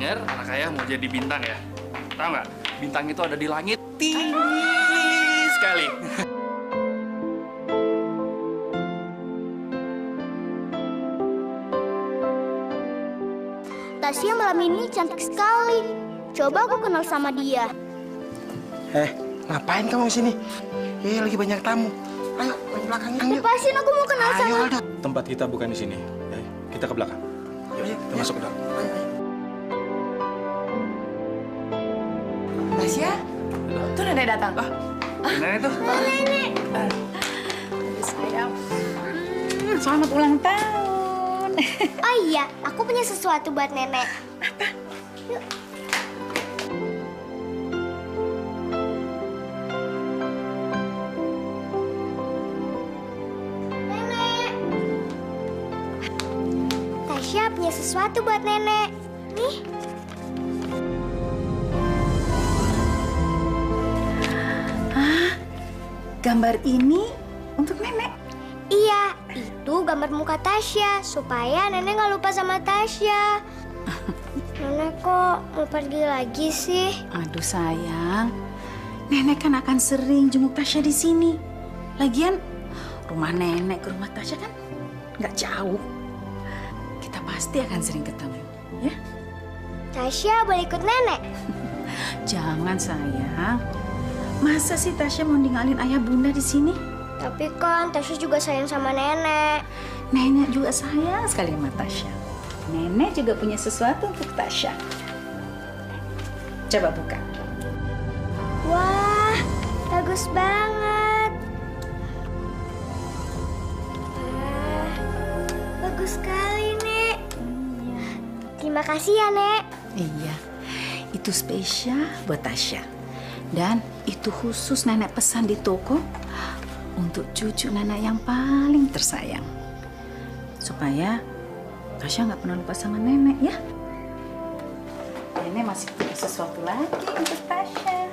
denger anak ayah mau jadi bintang ya? Tahu nggak? Bintang itu ada di langit tinggi sekali. Tasya malam ini cantik sekali. Coba aku kenal sama dia. Ngapain kamu di sini? Lagi banyak tamu. Ayo, ke belakang yuk. Lepasin, aku mau kenal sama. Ayo, Aldo. Tempat kita bukan di sini. Kita ke belakang. Yuk, Kita masuk ke dalam. Tasya, tuh nenek datang. Nenek itu. Nenek. Aduh, sayang. Selamat ulang tahun. Oh iya, aku punya sesuatu buat nenek. Apa? Yuk. Nenek. Tasya punya sesuatu buat nenek. Nih. Gambar ini untuk nenek. Iya, itu gambar muka Tasya supaya nenek nggak lupa sama Tasya. Nenek kok mau pergi lagi sih? Aduh sayang, nenek kan akan sering jenguk Tasya di sini. Lagian rumah nenek ke rumah Tasya kan nggak jauh. Kita pasti akan sering ketemu, ya? Tasya boleh ikut nenek? Jangan sayang. Masa sih Tasya mau ninggalin ayah bunda di sini? Tapi kan Tasya juga sayang sama nenek. Nenek juga sayang sekali sama Tasya. Nenek juga punya sesuatu untuk Tasya. Coba buka. Wah, bagus banget. Wah, bagus sekali, Nek. Terima kasih ya, Nek. Iya, itu spesial buat Tasya. Dan itu khusus nenek pesan di toko untuk cucu nenek yang paling tersayang. Supaya Tasya nggak pernah lupa sama nenek ya. Nenek masih punya sesuatu lagi untuk Tasya.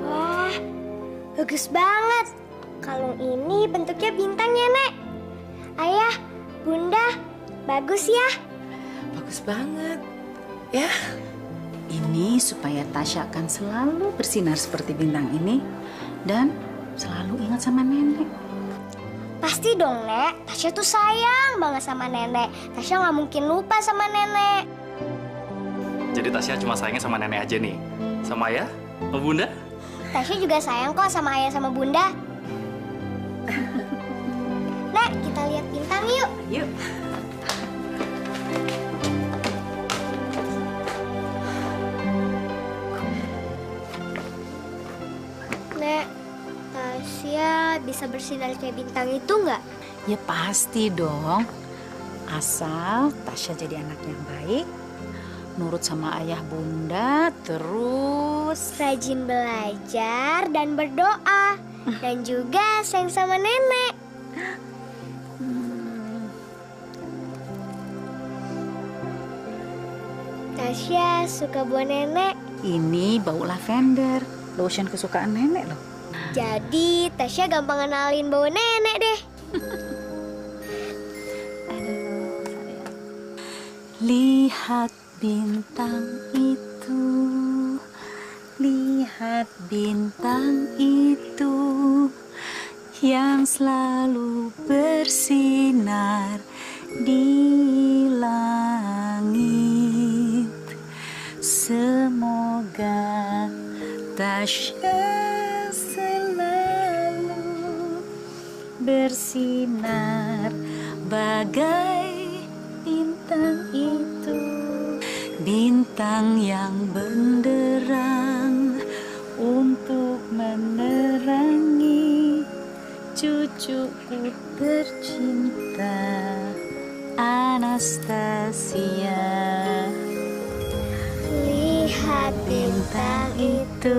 Wah, bagus banget. Kalung ini bentuknya bintang ya, Nek. Ayah, Bunda, bagus ya. Bagus banget, ya. Ini supaya Tasya akan selalu bersinar seperti bintang ini dan selalu ingat sama nenek. Pasti dong, Nek. Tasya tuh sayang banget sama nenek. Tasya nggak mungkin lupa sama nenek. Jadi Tasya cuma sayangnya sama nenek aja nih. Sama ayah, sama bunda. Tasya juga sayang kok sama ayah sama bunda. Nek, kita lihat bintang yuk. Yuk. Nek, Tasya bisa bersinar kayak bintang itu nggak? Ya pasti dong. Asal Tasya jadi anak yang baik, nurut sama ayah bunda, terus Rajin belajar dan berdoa. Dan juga sayang sama nenek. Tasya suka buah nenek. ini bau lavender, lotion kesukaan nenek loh. Jadi Tasya gampang kenalin bau nenek deh. Lihat bintang itu, lihat bintang itu yang selalu bersinar di langit. Semoga Tasya selalu bersinar bagai bintang itu, bintang yang benderang untuk menerangi cucuku tercinta Anastasia. Lihat Bintang itu,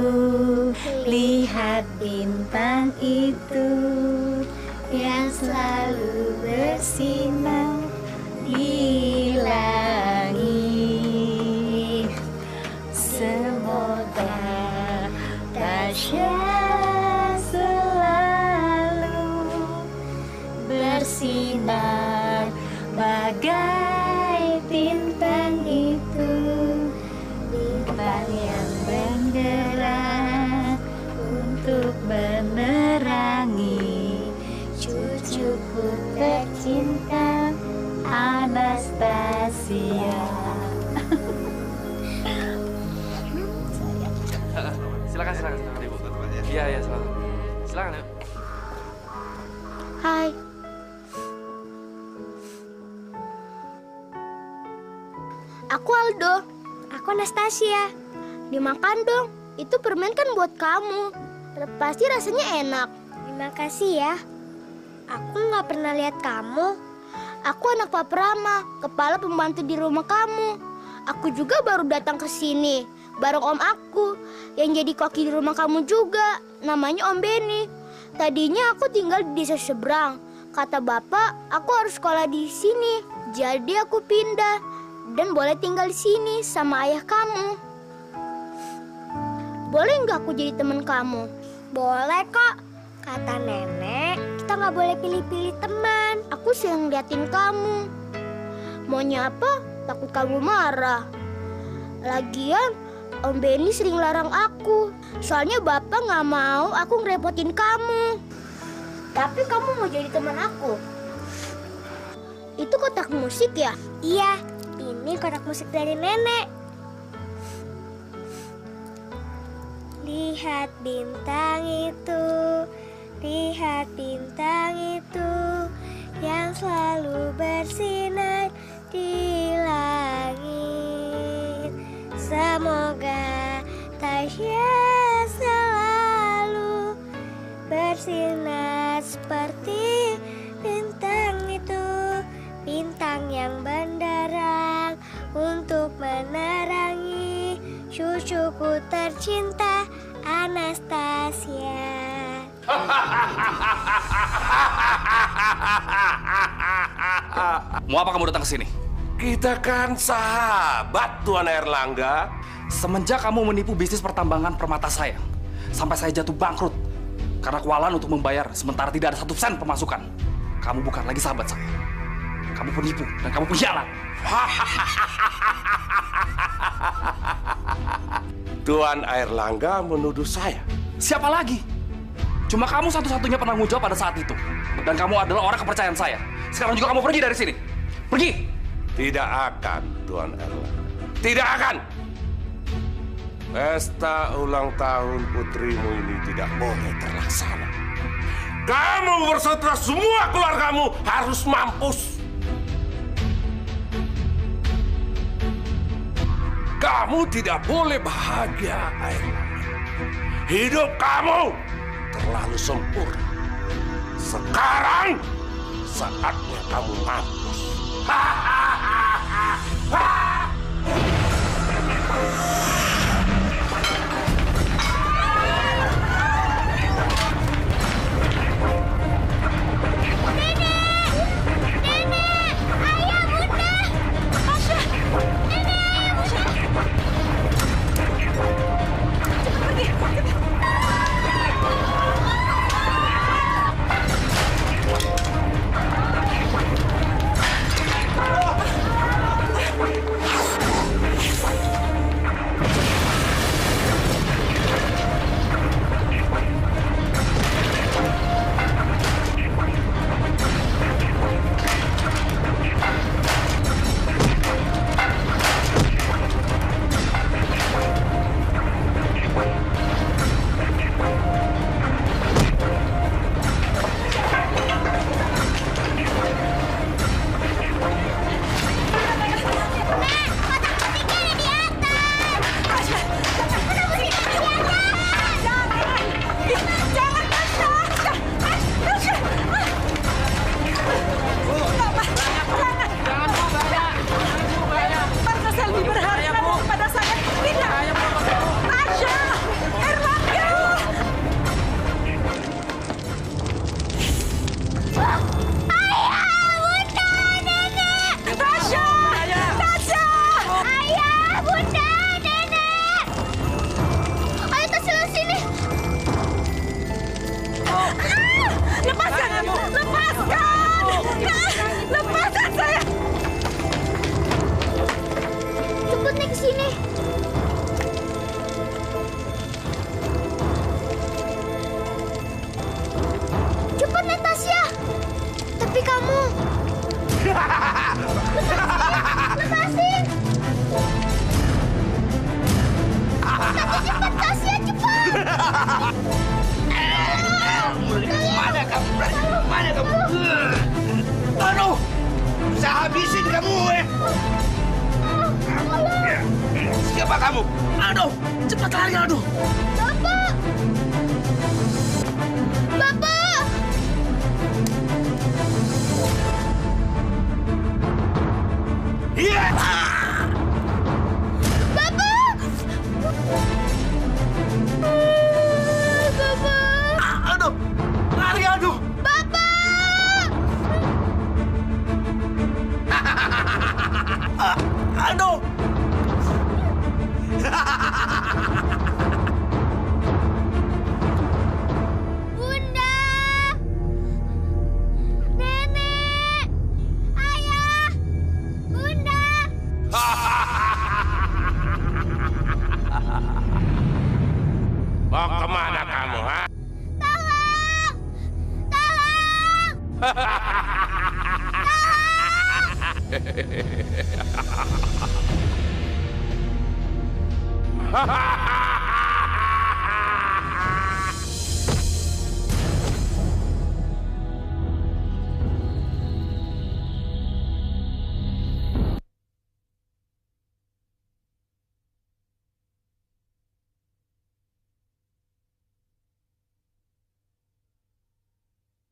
lihat bintang itu yang selalu bersinar di langit. cinta, Tasya selalu bersinar bagai bintang itu, bintang yang benderang untuk menerangi cucuku tercinta Anastasia. Silakan Ibu. Iya, silakan. Silakan, Ibu. Hai. Aku Aldo. Aku Anastasia. Dimakan dong. Itu permen kan buat kamu. Pasti rasanya enak. Terima kasih ya. Aku nggak pernah lihat kamu. Aku anak Pak Prama, kepala pembantu di rumah kamu. Aku juga baru datang ke sini bareng om aku yang jadi koki di rumah kamu juga. Namanya Om Beni. Tadinya aku tinggal di desa seberang. Kata bapak, aku harus sekolah di sini. Jadi aku pindah dan boleh tinggal di sini sama ayah kamu. Boleh nggak aku jadi teman kamu? Boleh kok. Kata nenek, kita nggak boleh pilih-pilih teman. Aku sering liatin kamu. Maunya apa? Takut kamu marah. Lagian, Om Beni sering larang aku. Soalnya bapak nggak mau aku ngerepotin kamu. Tapi kamu mau jadi teman aku. Itu kotak musik ya? Iya, ini kotak musik dari nenek. Lihat bintang itu, lihat bintang itu yang selalu bersinar di langit. Semoga Tasya selalu bersinar seperti bintang itu, bintang yang benderang untuk menerangi cucuku tercinta Anastasia. Mau apa kamu datang ke sini? Kita kan sahabat, Tuan Airlangga. Semenjak kamu menipu bisnis pertambangan permata saya, sampai saya jatuh bangkrut karena kewalahan untuk membayar sementara tidak ada 1 sen pemasukan. Kamu bukan lagi sahabat saya. Kamu penipu dan kamu pengkhianat. Tuan Airlangga menuduh saya. Siapa lagi? Cuma kamu satu-satunya penanggung jawab pada saat itu. Dan kamu adalah orang kepercayaan saya. Sekarang juga kamu pergi dari sini. Pergi! Tidak akan, Tuan Airlangga. Tidak akan! Pesta ulang tahun putrimu ini tidak boleh terlaksana. Kamu berserta semua keluargamu harus mampus. Kamu tidak boleh bahagia, Airlangga. Hidup kamu terlalu sempurna. Sekarang saatnya kamu mampus. Tasya, cepat! Mana kamu? Mana kamu? Aduh! Saya habisin kamu, Siapa kamu? Aduh! Cepat lari, aduh! Bapak! Bapak! Iya! Bapak! Bapak! Aduh! Lari, aduh! Bapak! Aduh! Bunda! Nenek! Ayah! Bunda! Mau kemana kamu, ha? Tolong! Tolong!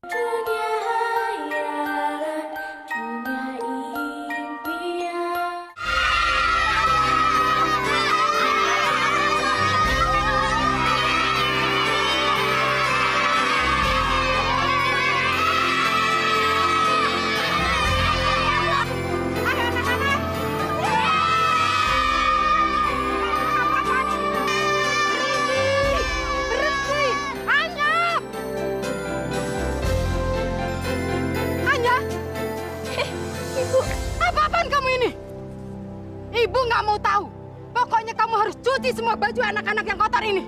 Dunia hayalan, dunia impian. Ibu, apa-apaan kamu ini? Ibu nggak mau tahu. Pokoknya kamu harus cuci semua baju anak-anak yang kotor ini.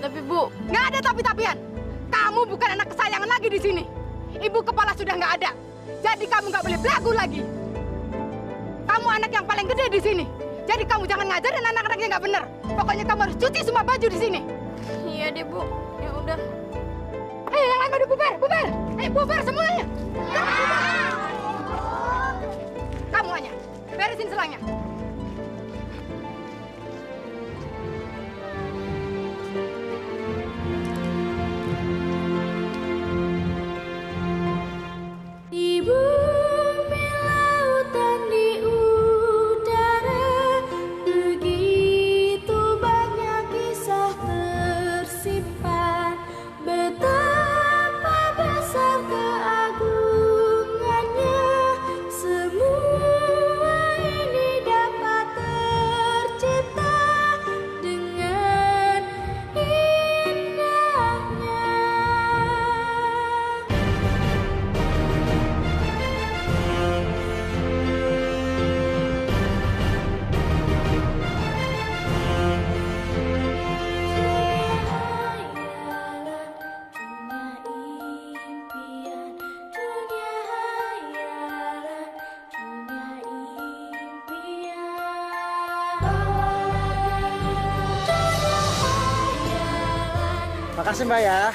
Tapi Bu, nggak ada tapi-tapian. Kamu bukan anak kesayangan lagi di sini. Ibu kepala sudah nggak ada. Jadi kamu nggak boleh belagu lagi. Kamu anak yang paling gede di sini. Jadi kamu jangan ngajarin anak-anak yang nggak benar. Pokoknya kamu harus cuci semua baju di sini. Iya deh Bu, ya udah. Yang lain pada bubar, bubar. Bubar semuanya. Kamu hanya beresin selangnya. Di bumi, lautan, di udara, begitu banyak kisah tersimpan. Betapa besar keagungannya, semua ini dapat tercipta dengan indahnya. Makasih Mbak ya.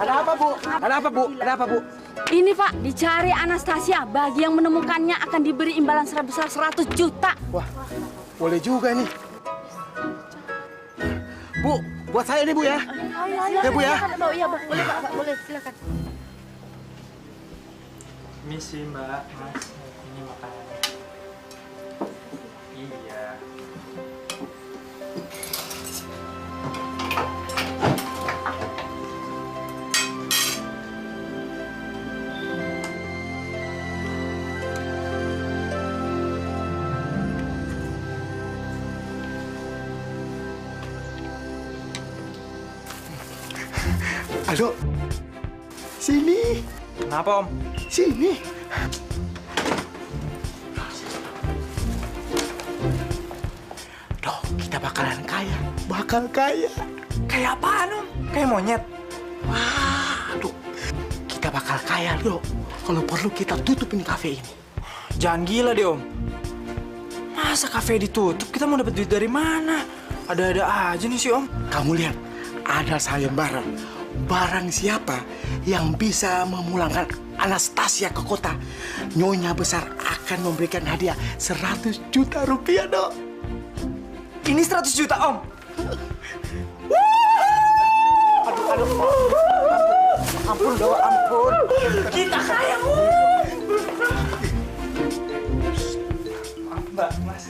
Ada apa Bu? Ada apa Bu? Ada apa Bu? Ini Pak, dicari Anastasia. Bagi yang menemukannya akan diberi imbalan sebesar 100 juta. Wah, boleh juga nih. Bu, buat saya nih Bu ya. Ya Bu ya. Iya, boleh Pak, boleh, silakan. Misi Mbak, Mas, ini makanan. Iya. Halo. Sini. Kenapa Om? Sini. Loh, kita bakalan kaya. Bakal kaya. Kayak apaan Om? Kayak monyet. Waduh, kita bakal kaya loh. Kalau perlu kita tutupin kafe ini. Jangan gila deh, Om. Masa kafe ditutup, kita mau dapat duit dari mana? Ada-ada aja nih si Om. Kamu lihat, ada sayembara. Barang siapa yang bisa memulangkan Anastasia ke kota, Nyonya besar akan memberikan hadiah 100 juta rupiah, Dok. Ini 100 juta, Om. Ampun, Dok, ampun. Kita kaya, Mbak, Mas.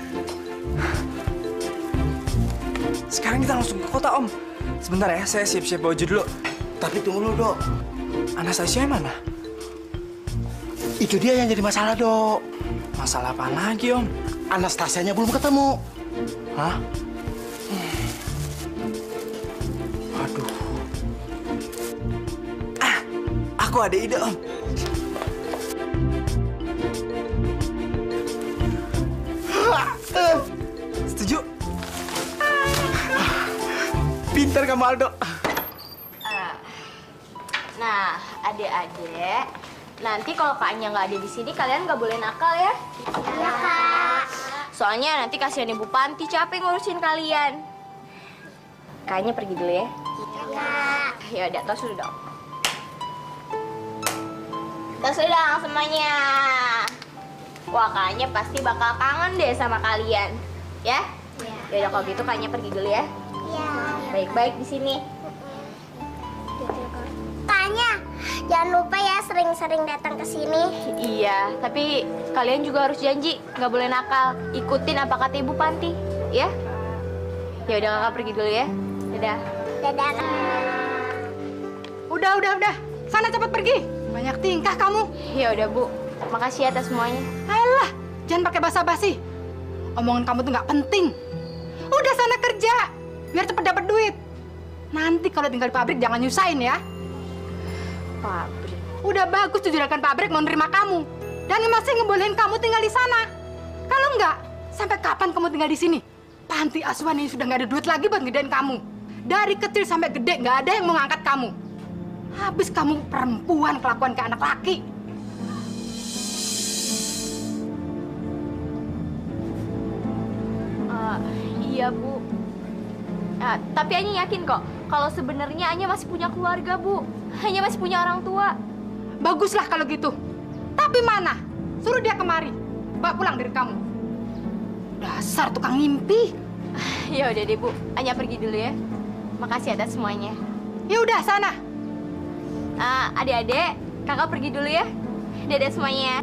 Sekarang kita langsung ke kota, Om. Sebentar ya, saya siap-siap baju dulu. Tapi tunggu dulu, Dok. Anastasia mana? Itu dia yang jadi masalah, Dok. Masalah apa lagi, Om? Anastasianya belum ketemu. Hah? Aduh. Aku ada ide, Om. Setuju? Pintar kamu, Aldo. Nah, adik-adik, nanti kalau Kak Anya nggak ada di sini, kalian nggak boleh nakal ya? Iya, Kak. Soalnya nanti kasihan Ibu Panti capek ngurusin kalian. Kak Anya pergi dulu ya? Iya, Kak. Ya udah, tos dulu dong. Tos dulu dong semuanya. Wah, Kak Anya pasti bakal kangen deh sama kalian. Ya? Iya. Ya udah kalau gitu Kak Anya pergi dulu ya? Iya. Baik-baik di sini. Tanya, jangan lupa ya sering-sering datang ke sini. Iya, tapi kalian juga harus janji nggak boleh nakal. Ikutin apa kata Ibu Panti, ya? Ya udah kakak pergi dulu ya. Dadah. Dadah. Udah. Sana cepat pergi. Banyak tingkah kamu. Ya udah Bu, makasih atas semuanya. Ayolah, jangan pakai basa-basi. Omongan kamu tuh nggak penting. Udah sana kerja, biar cepet dapat duit. Nanti kalau tinggal di pabrik jangan nyusahin ya. Pabrik. Udah bagus tuh juragan pabrik mau nerima kamu. Dan masih ngebolehin kamu tinggal di sana. Kalau enggak, sampai kapan kamu tinggal di sini? Panti asuhan ini sudah nggak ada duit lagi buat ngedein kamu. Dari kecil sampai gede nggak ada yang mau ngangkat kamu. Habis kamu perempuan kelakuan ke anak laki. Iya Bu. Tapi Anya yakin kok kalau sebenarnya Anya masih punya keluarga Bu. Anya masih punya orang tua. Baguslah kalau gitu. Tapi mana? Suruh dia kemari. Bawa pulang dari kamu. Dasar tukang ngimpi. Ya udah deh Bu, Anya pergi dulu ya. Makasih atas semuanya. Ya udah sana. Adik-adik, kakak pergi dulu ya. Dadah semuanya.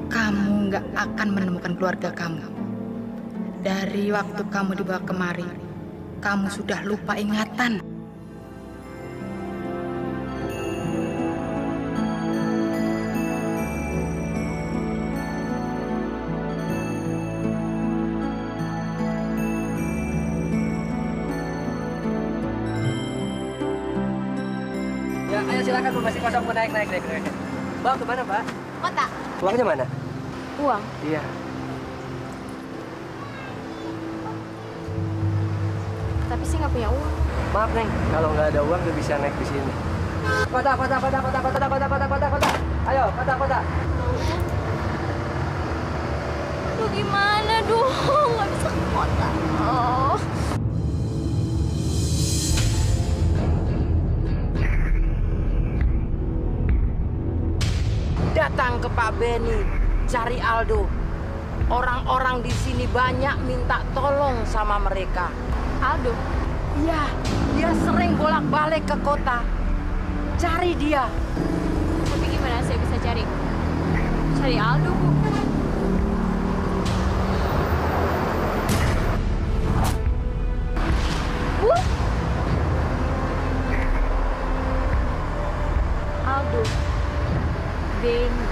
Kamu nggak akan menemukan keluarga kamu. Dari waktu kamu dibawa kemari, kamu sudah lupa ingatan. Ya, ayo silakan Bu, masih kosong, naik. Bawa kemana, Pak? Kota. Uangnya mana? Uang. Iya. Tapi sih nggak punya uang. Maaf, Neng. Kalau nggak ada uang, nggak bisa naik di sini. Kota. Ayo, kota. Aduh, gimana dong? Nggak bisa ke kota. Oh. Datang ke Pak Benny, cari Aldo. Orang-orang di sini banyak minta tolong sama mereka. Aldo? Iya, dia sering bolak-balik ke kota. Cari dia. Tapi gimana saya bisa cari Aldo, Bu? Bu? Aldo. Benny.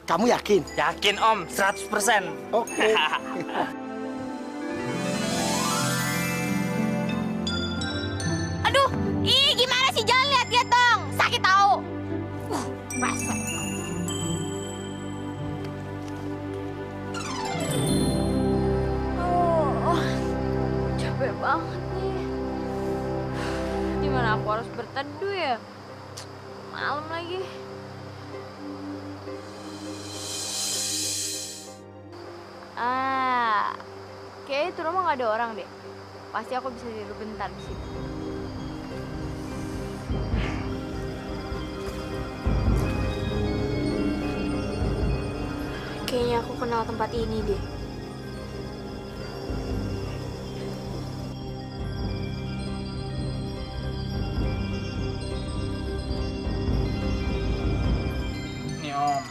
Kamu yakin? Yakin Om, 100%. Oke. Aduh, gimana sih? Jangan lihat-lihat dong. Sakit tahu. Rasa. Capek banget nih. Gimana aku harus berteduh ya? Malam lagi. Kayaknya itu rumah nggak ada orang deh. Pasti aku bisa tidur bentar di situ. Kayaknya aku kenal tempat ini deh. Nih Om.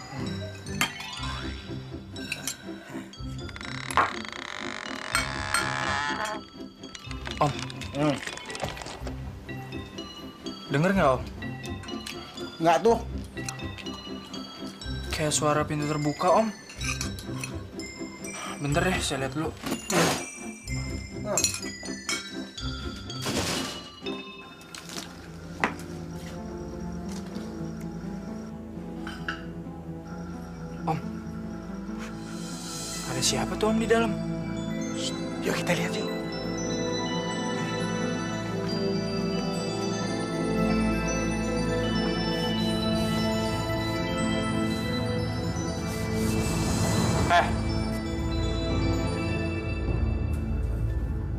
Om. Denger nggak Om? Nggak tuh. Kayak suara pintu terbuka Om. Bentar deh, saya lihat dulu. Om. Ada siapa tuh Om di dalam? Yuk kita lihat yuk.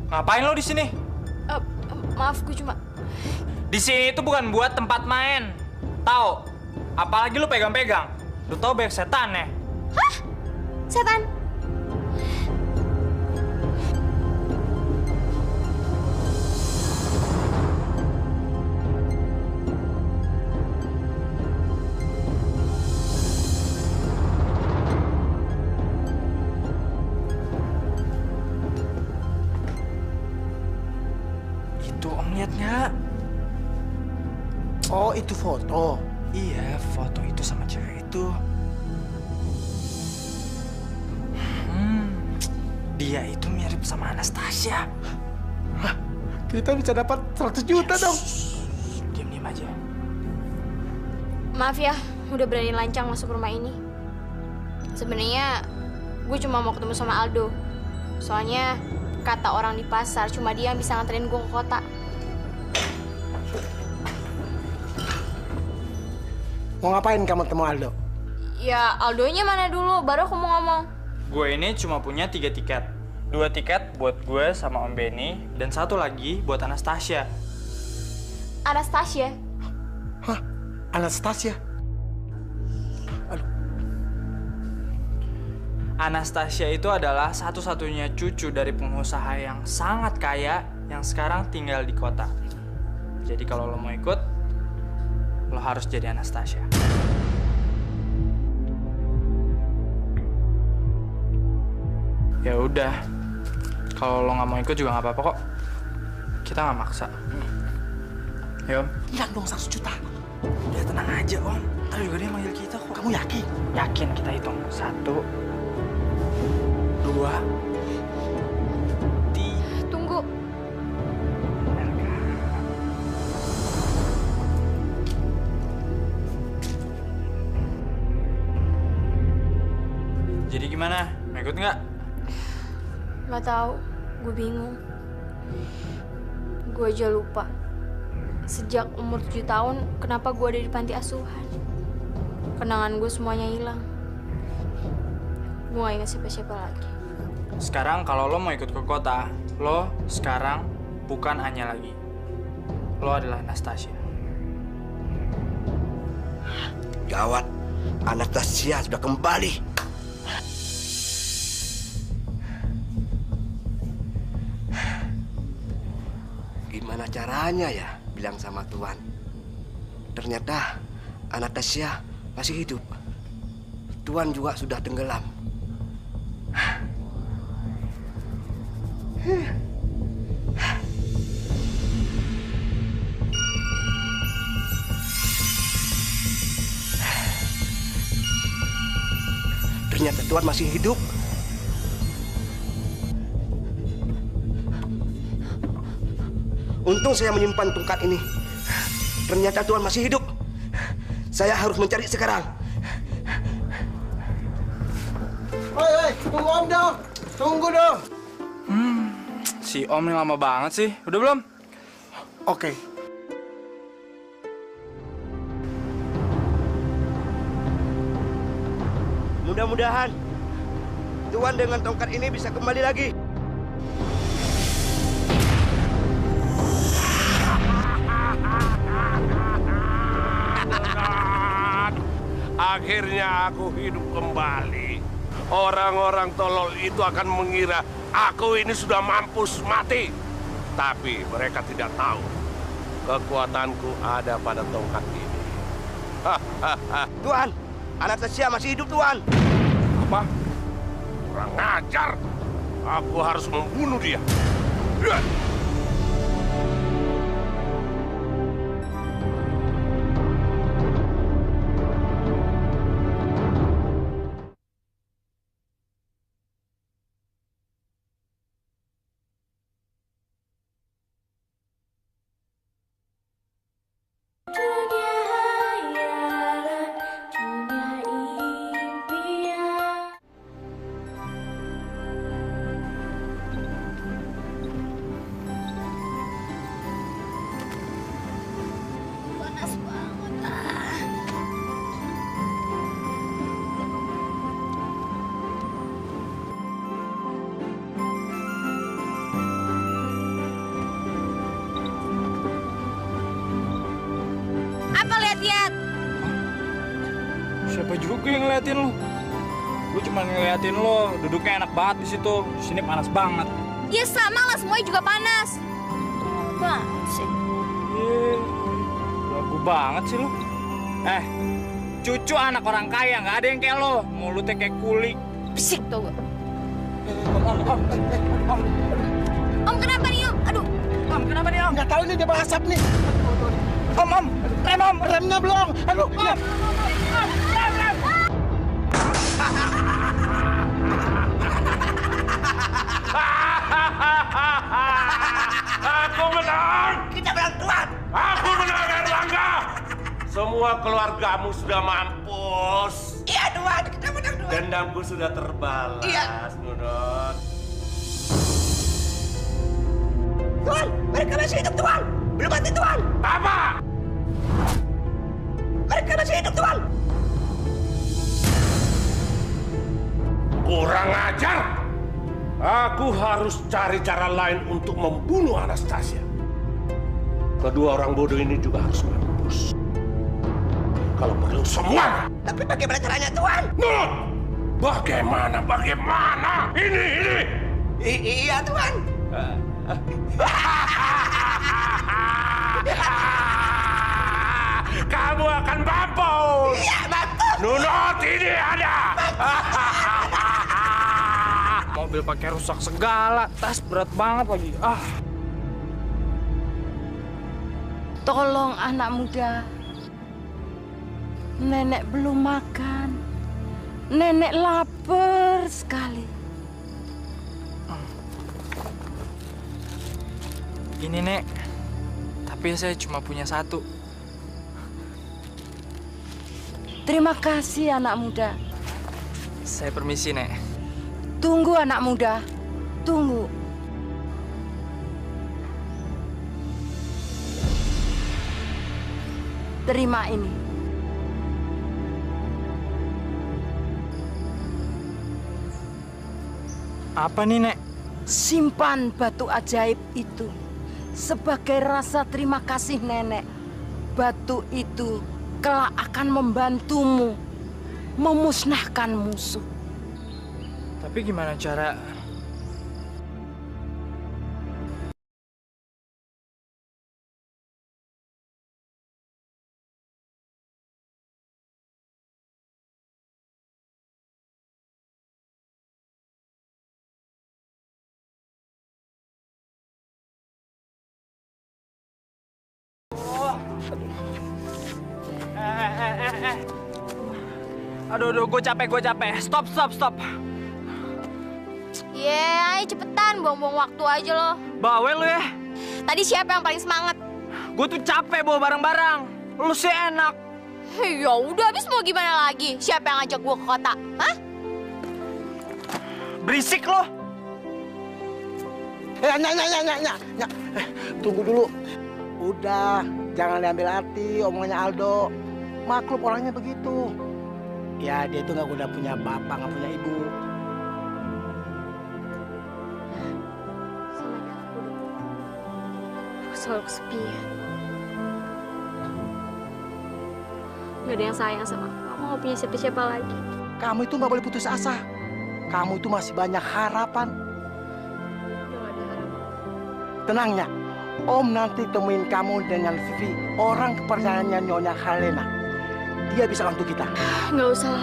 Ngapain lo di sini? Maaf, gue cuma... Di sini itu bukan buat tempat main. Tahu? Apalagi lo pegang-pegang. Lo tau banyak setan ya? Hah? Setan? Itu Om lihat nggak? Oh, itu foto. Iya, foto itu sama cewek itu. Dia itu mirip sama Anastasia. Hah? Kita bisa dapat 100 juta dong. Diam-diam aja. Maaf ya, udah berani lancang masuk rumah ini. Sebenarnya gue cuma mau ketemu sama Aldo. Soalnya kata orang di pasar cuma dia yang bisa nganterin gue ke kota. Mau ngapain kamu ketemu Aldo? Ya Aldonya mana dulu, baru aku mau ngomong. Gue ini cuma punya 3 tiket. 2 tiket buat gue sama Om Benny, dan 1 lagi buat Anastasia. Anastasia? Hah? Anastasia? Anastasia itu adalah satu-satunya cucu dari pengusaha yang sangat kaya yang sekarang tinggal di kota. Jadi kalau lo mau ikut, lo harus jadi Anastasia. Ya udah, kalau lo nggak mau ikut juga nggak apa-apa kok. Kita nggak maksa. Ya Om. Hilang dong 100 juta. Udah tenang aja Om. Ntar juga dia manggil kita kok. Kamu yakin? Yakin, kita hitung. 1, 2, 3. Tunggu. Jadi gimana? Mau ikut nggak? Nggak tahu, gue bingung. Gue aja lupa. Sejak umur 7 tahun, kenapa gue ada di panti asuhan? Kenangan gue semuanya hilang. Gue gak ingat siapa-siapa lagi. Sekarang kalau lo mau ikut ke kota, lo sekarang bukan Anya lagi. Lo adalah Anastasia. Gawat, Anastasia sudah kembali. Gimana caranya ya bilang sama Tuan? Ternyata Anastasia masih hidup. Tuan juga sudah tenggelam. Tuan masih hidup. Untung saya menyimpan tongkat ini. Ternyata Tuan masih hidup. Saya harus mencari sekarang. Woi, tunggu Om dong. Tunggu dong. Si Om ini lama banget sih. Udah belum? Oke. Mudah-mudahan Tuan dengan tongkat ini bisa kembali lagi. Akhirnya aku hidup kembali. Orang-orang tolol itu akan mengira aku ini sudah mampus mati. Tapi mereka tidak tahu kekuatanku ada pada tongkat ini. Tuan, Anastasia masih hidup, Tuan. Apa? Kurang ajar. Aku harus membunuh dia. Dunia hayalan, dunia impian. Panas banget. Apa lihat-lihat? Siapa juga yang ngeliatin lu? Gue cuma ngeliatin lo, duduknya enak banget di situ. Di sini panas banget. Ya sama lah, semuanya juga panas. Banget sih. Lagu banget sih lu. Cucu anak orang kaya, nggak ada yang kayak lo. Mulutnya kayak kulik. Bisik tau gak? Om. Om kenapa nih Om? Aduh. Om kenapa nih Om? Nggak tahu ini dia bawa asap nih. Om. Rem Om. Remnya belum. Aduh. Om. Rem. Aku menang. Kita menang, Tuan. Aku menang, Erlangga. Semua keluargamu sudah mampus. Iya, Tuan. Kita menang, Tuan. Dendamku sudah terbalas, Iya. Nunot. Tuan, mereka masih hidup, Tuan. Belum mati, Tuan. Apa? Mereka masih hidup, Tuan. Kurang ajar. Aku harus cari cara lain untuk membunuh Anastasia. Kedua orang bodoh ini juga harus mampus. Kalau perlu semuanya. Tapi bagaimana caranya, Tuan? Nurut! Bagaimana? Ini. Iya, Tuan. Kamu akan mampus. Iya, mampus. Nunot, ini ada. Mobil pakai rusak segala, tas berat banget lagi. Tolong anak muda. Nenek belum makan. Nenek lapar sekali. Ini Nek, tapi saya cuma punya satu. Terima kasih anak muda. Saya permisi Nek. Tunggu anak muda, tunggu. Terima ini. Apa nih Nek? Simpan batu ajaib itu sebagai rasa terima kasih nenek. Batu itu kelak akan membantumu memusnahkan musuh. Tapi gimana cara... Aduh, gue capek. Stop. Ayo cepetan, buang-buang waktu aja lo. Bawel lu ya. Tadi siapa yang paling semangat? Gue tuh capek bawa barang-barang. Lu sih enak. Ya udah, habis mau gimana lagi? Siapa yang ngajak gue ke kota? Hah? Berisik lo. Nyak. Tunggu dulu. Udah, jangan diambil hati omongannya Aldo. Maklum orangnya begitu. Ya, dia itu udah punya bapak, nggak punya ibu. Aku selalu kesepian. Gak ada yang sayang sama aku. Aku gak punya siapa-siapa lagi. Kamu itu nggak boleh putus asa. Kamu itu masih banyak harapan. Tenangnya, Om nanti temuin kamu dengan Vivi, orang kepercayaannya Nyonya Helena. Dia bisa bantu kita. Nggak usah.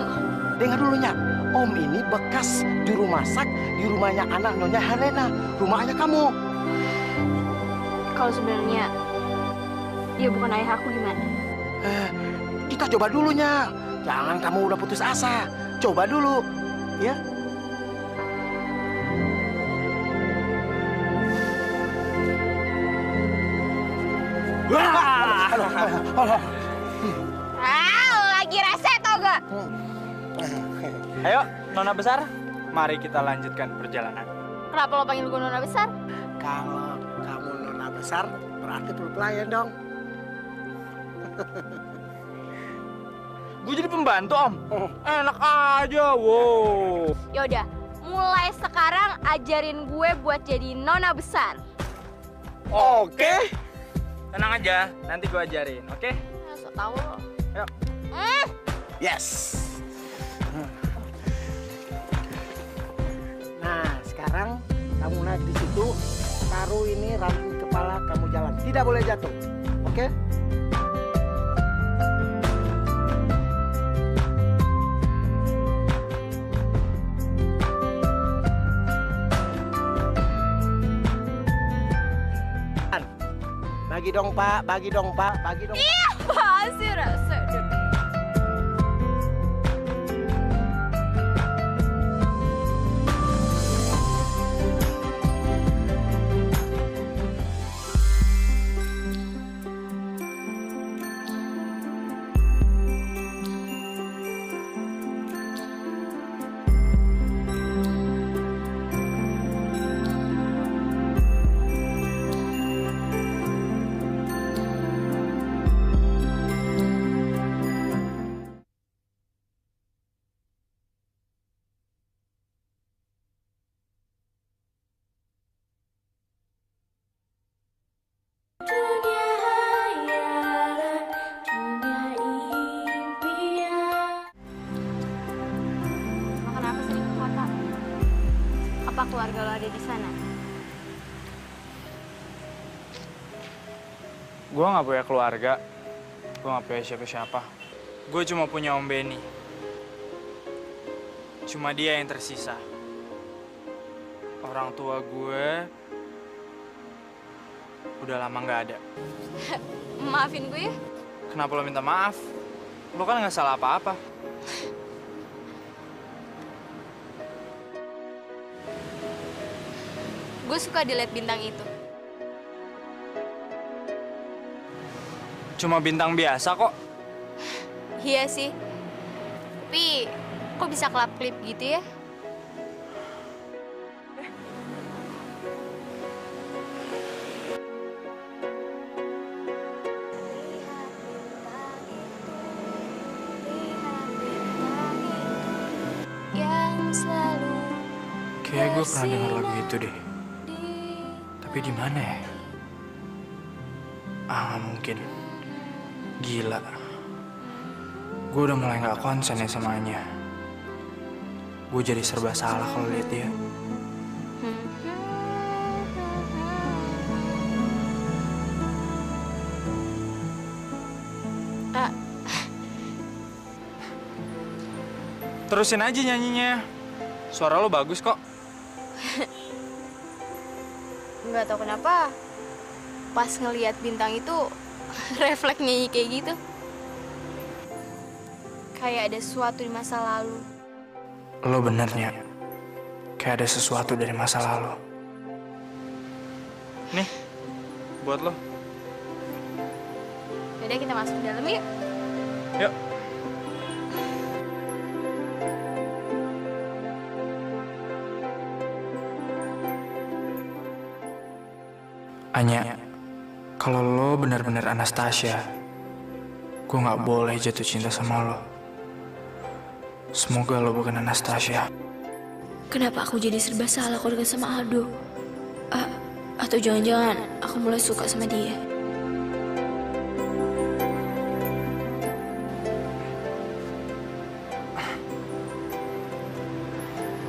Dengar dulunya, Om ini bekas juru masak di rumahnya anak Nyonya Helena, rumahnya kamu. Kalau sebenarnya dia bukan ayah aku gimana? Kita coba dulunya. Jangan kamu udah putus asa. Coba dulu, ya. Lagi rese tau gak? Ayo, Nona besar. Mari kita lanjutkan perjalanan. Kenapa lo panggil gue Nona besar? Kalau kamu Nona besar, berarti perlu pelayan dong. Gue jadi pembantu, Om. Enak aja, wow. Yaudah, mulai sekarang ajarin gue buat jadi Nona besar. Oke. Tenang aja, nanti gue ajarin, oke? So tau lo. Yuk. Yes. Nah, sekarang kamu naik di situ, taruh ini ranting kepala kamu jalan. Tidak boleh jatuh, oke? Bagi dong, Pak. Bagi dong. Iya, apaan sih rasa? Apa keluarga lo ada di sana? Gue nggak punya keluarga. Gue nggak punya siapa-siapa. Gue cuma punya Om Benny. Cuma dia yang tersisa. Orang tua gue udah lama nggak ada. Maafin gue ya. Kenapa lo minta maaf? Lo kan nggak salah apa-apa. Gue suka dilihat bintang itu. Cuma bintang biasa kok. Iya sih. Tapi kok bisa kelap-kelip gitu ya? Kayaknya gue pernah dengar lagu itu deh. Tapi di mana ya? Nggak mungkin. Gila. Gue udah mulai nggak konsen ya sama Anya. Gue jadi serba salah kalau lihat dia. Terusin aja nyanyinya. Suara lo bagus kok. Nggak tahu kenapa. Pas ngelihat bintang itu, refleks nyanyi kayak gitu. kayak ada sesuatu di masa lalu. Lo benernya kayak ada sesuatu dari masa lalu. Nih, buat lo. Yaudah kita masuk ke dalam yuk. Yuk. Anya, kalau lo benar-benar Anastasia, gue nggak boleh jatuh cinta sama lo. Semoga lo bukan Anastasia. Kenapa aku jadi serba salah kalau dekat sama Aldo? Atau jangan-jangan aku mulai suka sama dia?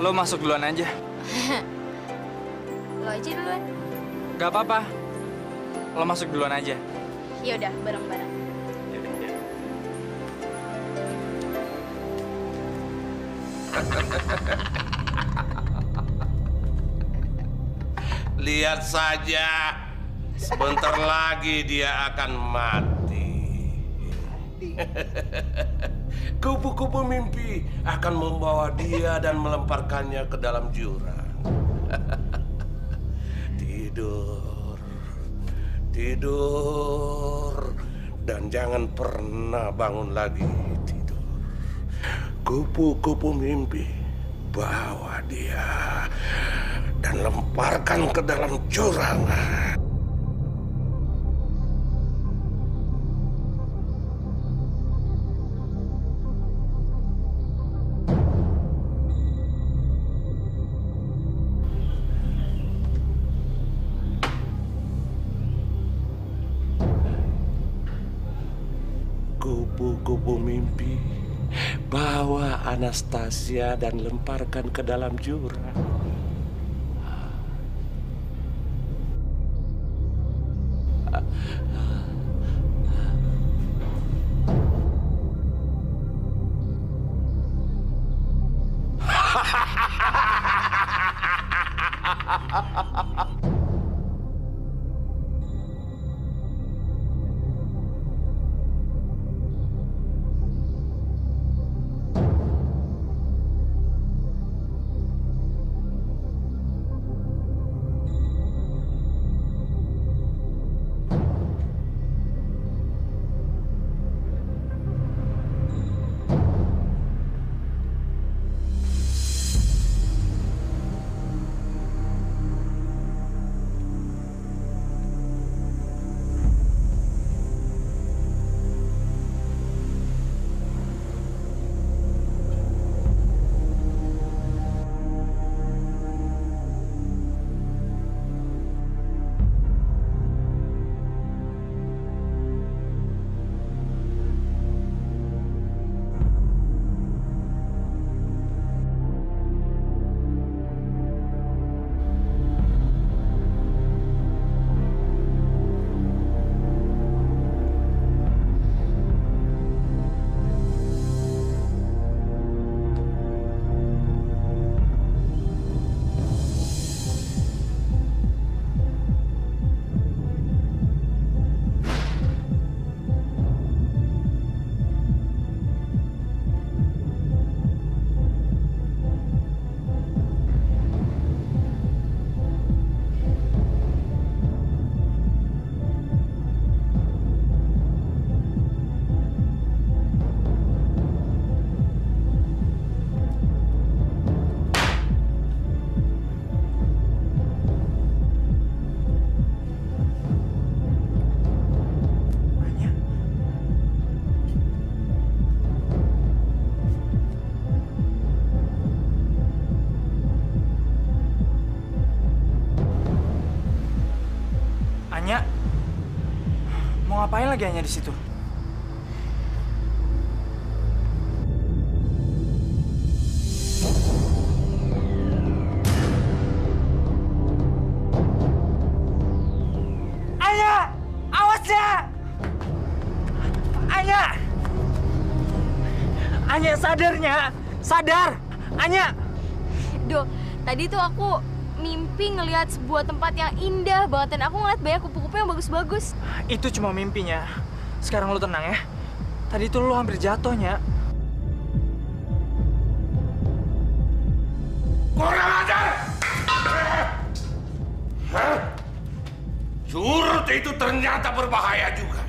Lo masuk duluan aja. Lo aja duluan. Gak apa-apa. Lo masuk duluan aja. Ya udah, bareng-bareng. Lihat saja, sebentar lagi dia akan mati. Kupu-kupu mimpi akan membawa dia dan melemparkannya ke dalam jurang. Tidur, tidur, dan jangan pernah bangun lagi. Tidur. Kupu-kupu mimpi bawa dia dan lemparkan ke dalam jurang. Kupu-kupu mimpi bawa Anastasia dan lemparkan ke dalam jurang. Anya, mau ngapain lagi Anya di situ? Anya, awas ya! Anya, Anya sadarnya, sadar, Anya. Do, tadi tuh aku mimpi ngelihat sebuah tempat yang indah banget dan aku ngeliat banyak kupu-kupu yang bagus-bagus. Itu cuma mimpinya. Sekarang lu tenang ya. Tadi tuh lu hampir jatuhnya. Kurang ajar! Hah? Curut itu ternyata berbahaya juga.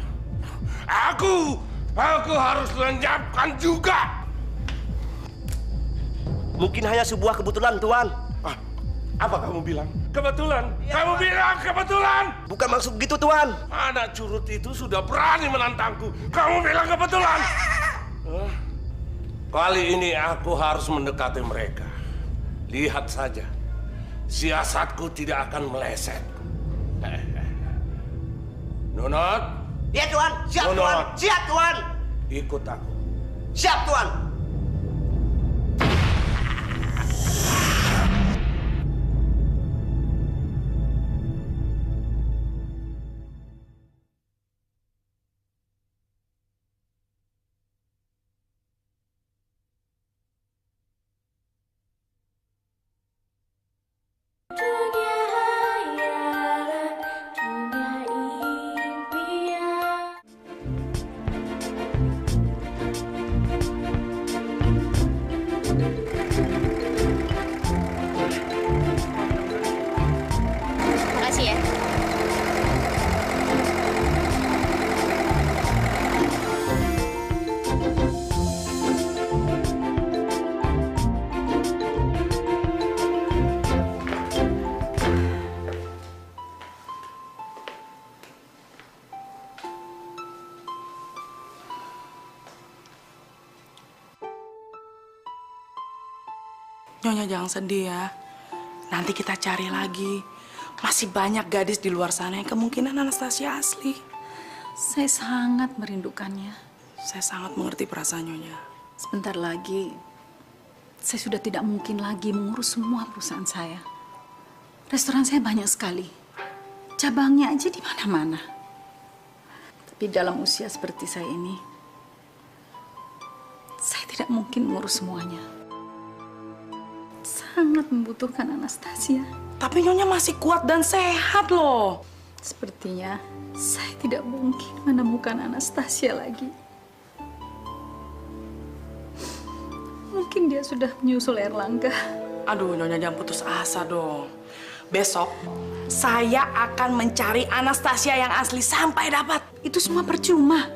Aku harus lenyapkan juga. Mungkin hanya sebuah kebetulan, Tuan. Apa kamu bilang? Kebetulan? Kamu bilang kebetulan? Bukan maksud begitu, Tuan. Anak curut itu sudah berani menantangku. Kamu bilang kebetulan? Kali ini aku harus mendekati mereka. Lihat saja, siasatku tidak akan meleset. Nunot? Ya, Tuan. Siap, Nunot. Tuan. Siap, Tuan. Ikut aku. Siap, Tuan. Dunia hayalan, dunia impian. Makasih ya. Nyonya jangan sedih ya. Nanti kita cari lagi. Masih banyak gadis di luar sana yang kemungkinan Anastasia asli. Saya sangat merindukannya. Saya sangat mengerti perasaan Nyonya. Sebentar lagi, saya sudah tidak mungkin lagi mengurus semua perusahaan saya. Restoran saya banyak sekali. Cabangnya aja di mana-mana. Tapi dalam usia seperti saya ini, saya tidak mungkin mengurus semuanya. Sangat membutuhkan Anastasia. Tapi Nyonya masih kuat dan sehat loh. Sepertinya saya tidak mungkin menemukan Anastasia lagi. Mungkin dia sudah menyusul Erlangga. Aduh, Nyonya jangan putus asa dong. Besok saya akan mencari Anastasia yang asli sampai dapat. Itu semua percuma.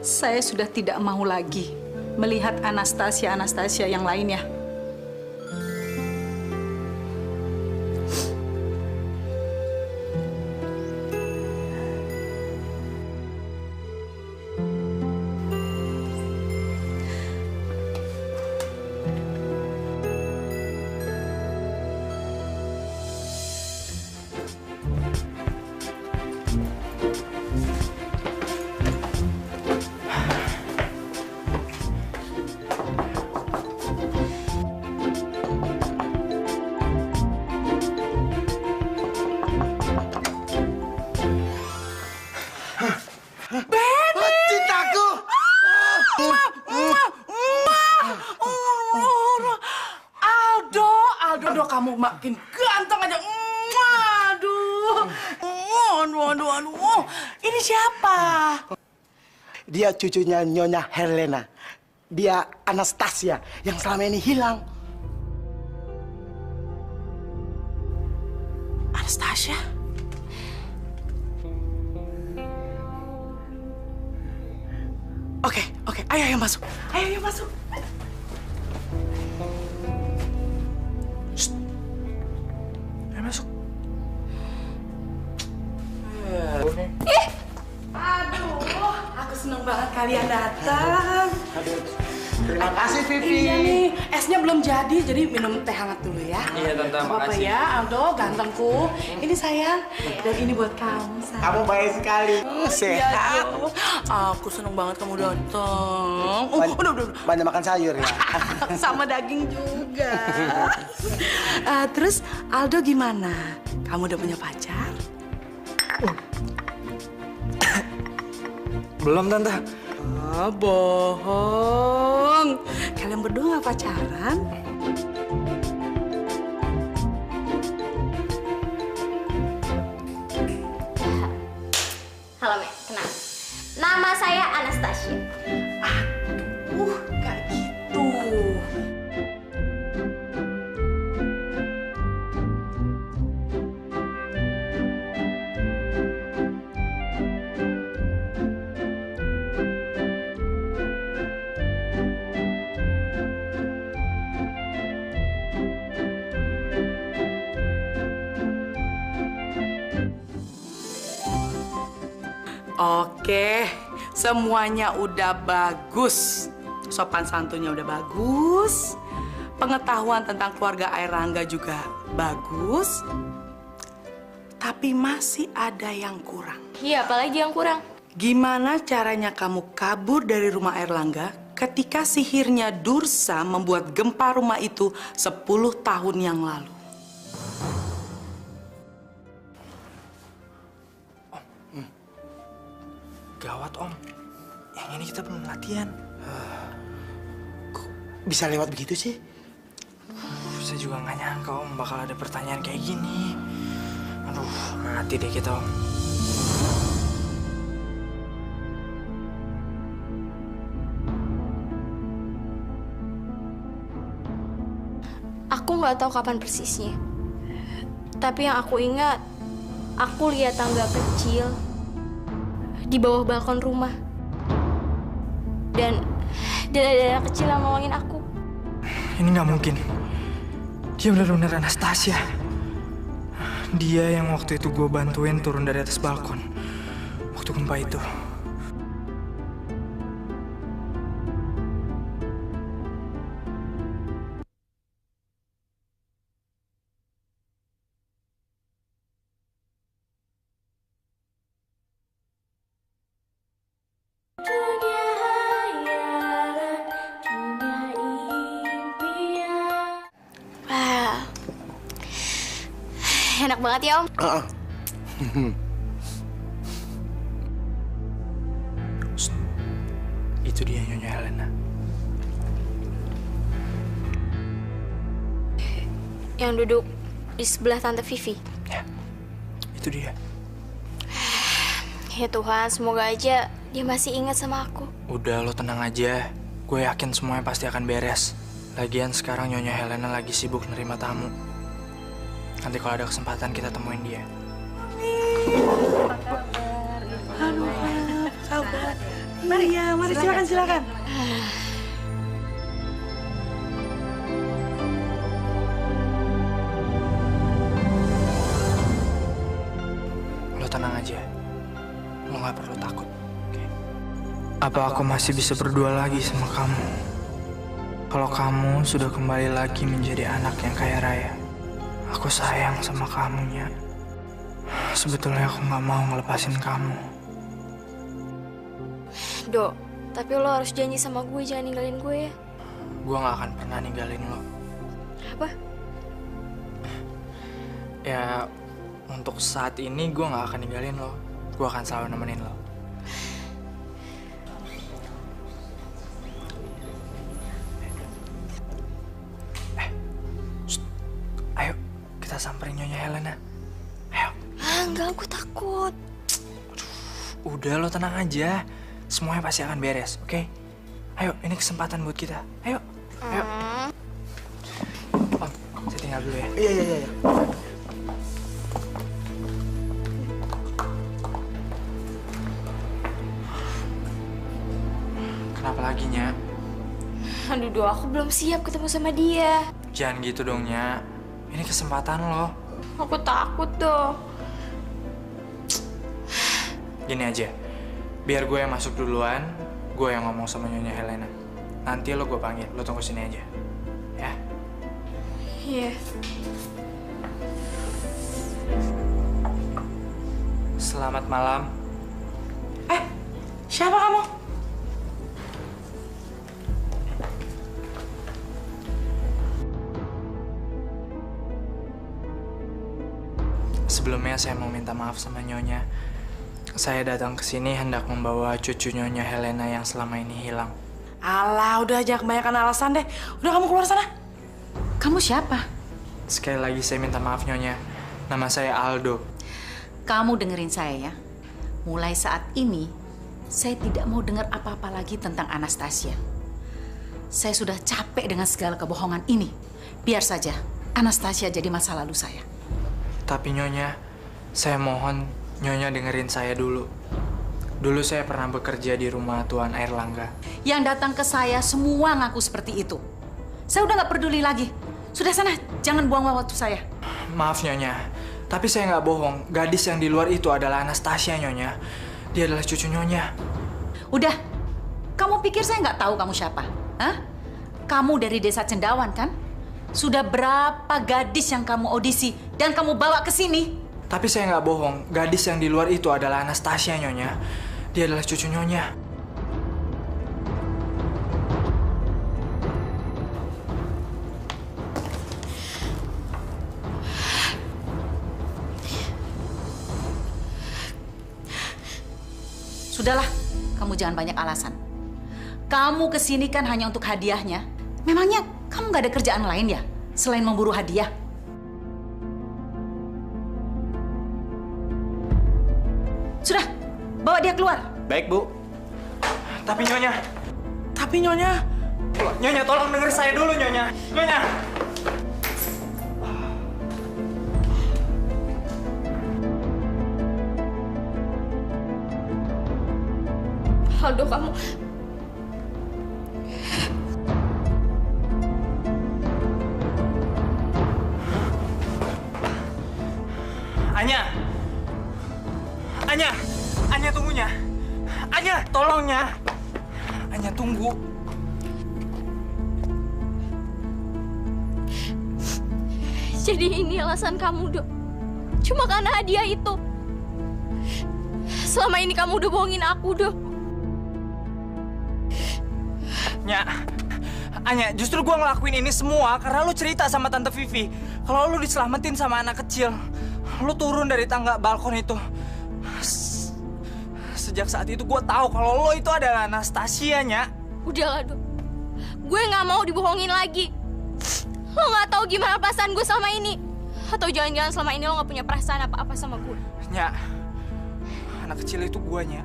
Saya sudah tidak mau lagi melihat Anastasia yang lainnya. Cintaku. Aldo, kamu makin ganteng aja. Aduh. Ini siapa? Dia cucunya Nyonya Helena. Dia Anastasia yang selama ini hilang. Anastasia? Oke, ayo masuk. Ayo masuk. Shh. Ayo masuk. Aduh, aku seneng banget kalian datang. Terima kasih, Vivi. Iya nih, esnya belum jadi minum teh hangat dulu ya. Iya, Tante, Apa makasih. ya, Aldo, gantengku. Ini sayang, dan ini buat kamu, sayang. Kamu baik sekali. Sehat. Iya, Jo. Aku seneng banget kamu datang. Udah. Banyak makan sayur ya. Sama daging juga. Terus Aldo gimana? Kamu udah punya pacar? Belum, Tante. Bohong. Kalian berdua nggak pacaran? Halo, Mek. Kenal. Nama saya Anastasia. Gak gitu. Oke, semuanya udah bagus. Sopan santunnya udah bagus. Pengetahuan tentang keluarga Airlangga juga bagus. Tapi masih ada yang kurang. Iya, apalagi yang kurang? Gimana caranya kamu kabur dari rumah Airlangga ketika sihirnya Dursa membuat gempa rumah itu 10 tahun yang lalu? Gawat, Om. Yang ini kita belum latihan. Kok bisa lewat begitu sih? Saya juga nggak nyangka, Om, bakal ada pertanyaan kayak gini. Aduh, mati deh kita, Om. Aku nggak tahu kapan persisnya. Tapi yang aku ingat, aku lihat tangga kecil di bawah balkon rumah. Dan ada anak kecil yang nolongin aku. Ini nggak mungkin. Dia benar-benar Anastasia. Dia yang waktu itu gue bantuin turun dari atas balkon. Waktu gempa itu. Dunia hayalan, dunia impian. Wah, enak banget ya, Om. Itu dia Nyonya Helena. Yang duduk di sebelah Tante Vivi. Itu dia. Ya Tuhan, semoga aja dia masih ingat sama aku. Udah, lo tenang aja. Gue yakin semuanya pasti akan beres. Lagian sekarang Nyonya Helena lagi sibuk nerima tamu. Nanti kalau ada kesempatan kita temuin dia. Aduh, sabar. Mari ya, mari silakan. Lo tenang aja. Lo nggak perlu takut. Oke? Apa aku masih bisa berdua lagi sama kamu? Kalau kamu sudah kembali lagi menjadi anak yang kaya raya. Aku sayang sama kamu, Nya. Sebetulnya aku nggak mau ngelepasin kamu. Dok, tapi lo harus janji sama gue jangan ninggalin gue ya. Gue nggak akan pernah ninggalin lo. Apa? Ya, untuk saat ini gue nggak akan ninggalin lo. Gue akan selalu nemenin lo. Ayo, kita samperin Nyonya Helena. Ayo. Enggak, gue takut. Udah, lo tenang aja. Semuanya pasti akan beres, oke? Ayo, ini kesempatan buat kita. Ayo, ayo. Om, saya tinggal dulu ya. Iya. Kenapa lagi, Nya? Aduh, Dok, aku belum siap ketemu sama dia. Jangan gitu dong, Nya. Ini kesempatan lo. Aku takut, Dok. Gini aja. Biar gue yang masuk duluan, gue yang ngomong sama Nyonya Helena. Nanti lo gue panggil, lo tunggu sini aja. Ya? Iya. Selamat malam. Siapa kamu? Sebelumnya saya mau minta maaf sama Nyonya. Saya datang ke sini hendak membawa cucu Nyonya Helena yang selama ini hilang. Alah, udah aja kebanyakan alasan deh. Udah kamu keluar sana. Kamu siapa? Sekali lagi saya minta maaf Nyonya. Nama saya Aldo. Kamu dengerin saya ya. Mulai saat ini, saya tidak mau dengar apa-apa lagi tentang Anastasia. Saya sudah capek dengan segala kebohongan ini. Biar saja Anastasia jadi masa lalu saya. Tapi Nyonya, saya mohon Nyonya dengerin saya dulu. Dulu saya pernah bekerja di rumah Tuan Airlangga. Yang datang ke saya semua ngaku seperti itu. Saya udah nggak peduli lagi. Sudah sana, jangan buang waktu saya. Maaf Nyonya, tapi saya nggak bohong. Gadis yang di luar itu adalah Anastasia Nyonya. Dia adalah cucu Nyonya. Udah, kamu pikir saya nggak tahu kamu siapa? Hah? Kamu dari desa Cendawan kan? Sudah berapa gadis yang kamu audisi dan kamu bawa ke sini? Tapi saya nggak bohong, gadis yang di luar itu adalah Anastasia, Nyonya. Dia adalah cucu Nyonya. Sudahlah, kamu jangan banyak alasan. Kamu kesini kan hanya untuk hadiahnya. Memangnya kamu nggak ada kerjaan lain ya selain memburu hadiah? Sudah, bawa dia keluar. Baik, Bu. Tapi Nyonya. Nyonya, tolong denger saya dulu, Nyonya. Nyonya. Aldo, kamu... Anya tunggunya. Anya, tolongnya. Anya tunggu. Jadi ini alasan kamu, Dok. Cuma karena hadiah itu. Selama ini kamu udah bohongin aku, Dok. Anya, justru gue ngelakuin ini semua karena lu cerita sama Tante Vivi kalau lu diselamatin sama anak kecil. Lu turun dari tangga balkon itu. Sejak saat itu gue tahu kalau lo itu adalah Anastasia, Nya. Udahlah, Dok. Gue nggak mau dibohongin lagi. Lo nggak tahu gimana perasaan gue selama ini. Atau jangan-jangan selama ini lo nggak punya perasaan apa-apa sama gue. Nya, anak kecil itu gue, Nya.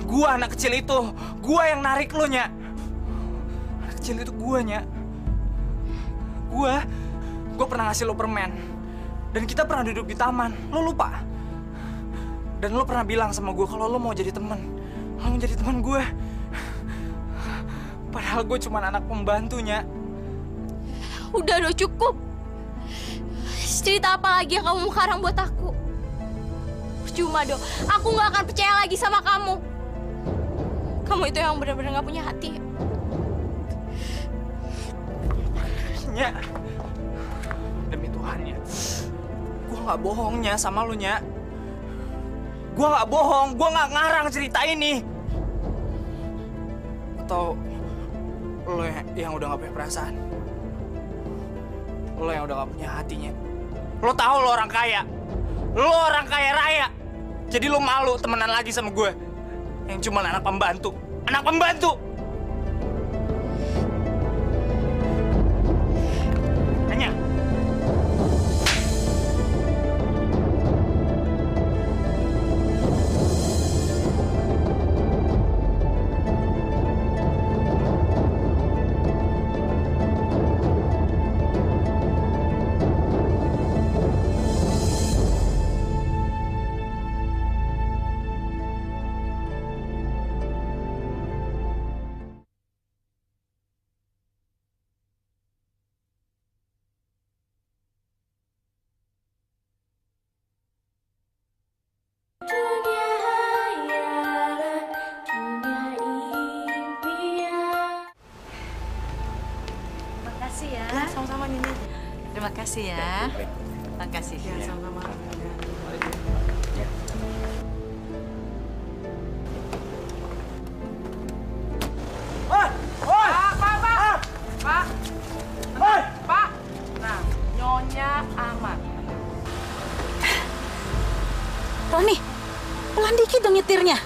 Gue anak kecil itu. Gue yang narik lo, Nya. Anak kecil itu gue, Nya. Gue pernah ngasih lo permen. Dan kita pernah duduk di taman. Lo lupa? Dan lo pernah bilang sama gue kalau lo mau jadi teman. Lo mau jadi teman gue. Padahal gue cuma anak pembantunya. Udah, Dok, cukup. Cerita apa lagi yang kamu mau karang buat aku? Cuma, Dok, aku nggak akan percaya lagi sama kamu. Kamu itu yang benar-benar nggak punya hati. Nya, demi Tuhan, Nya. Gue nggak bohongnya sama lo, Nya. Gue nggak bohong, gue nggak ngarang cerita ini. Atau lo yang udah nggak punya perasaan? Lo yang udah nggak punya hatinya? Lo tahu lo orang kaya? Lo orang kaya raya. Jadi lo malu temenan lagi sama gue yang cuma anak pembantu. Anak pembantu! Anya. Makasih ya. Sama-sama, Nini. Terima kasih ya. Makasih. Ya, sama-sama. Pak. Nah, Nyonya aman. Roni, pelan dikit dong nyetirnya.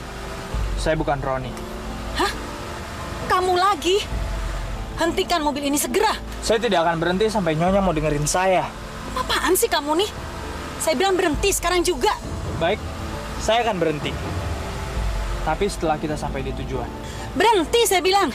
Saya bukan Roni. Hah? Kamu lagi? Hentikan mobil ini segera. Saya tidak akan berhenti sampai Nyonya mau dengerin saya. Apaan sih kamu nih? Saya bilang berhenti sekarang juga. Baik, saya akan berhenti. Tapi setelah kita sampai di tujuan. Berhenti, saya bilang.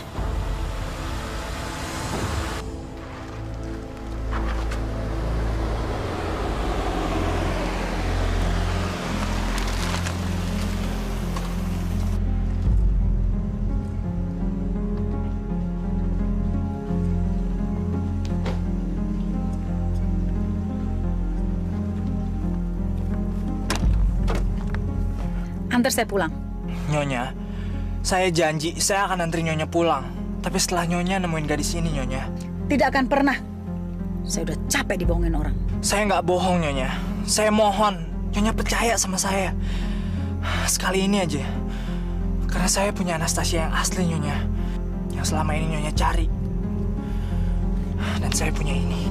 Antar saya pulang. Nyonya, saya janji saya akan antri Nyonya pulang. Tapi setelah Nyonya nemuin gadis ini, Nyonya. Tidak akan pernah. Saya udah capek dibohongin orang. Saya nggak bohong, Nyonya. Saya mohon, Nyonya percaya sama saya. Sekali ini aja. Karena saya punya Anastasia yang asli, Nyonya. Yang selama ini Nyonya cari. Dan saya punya ini.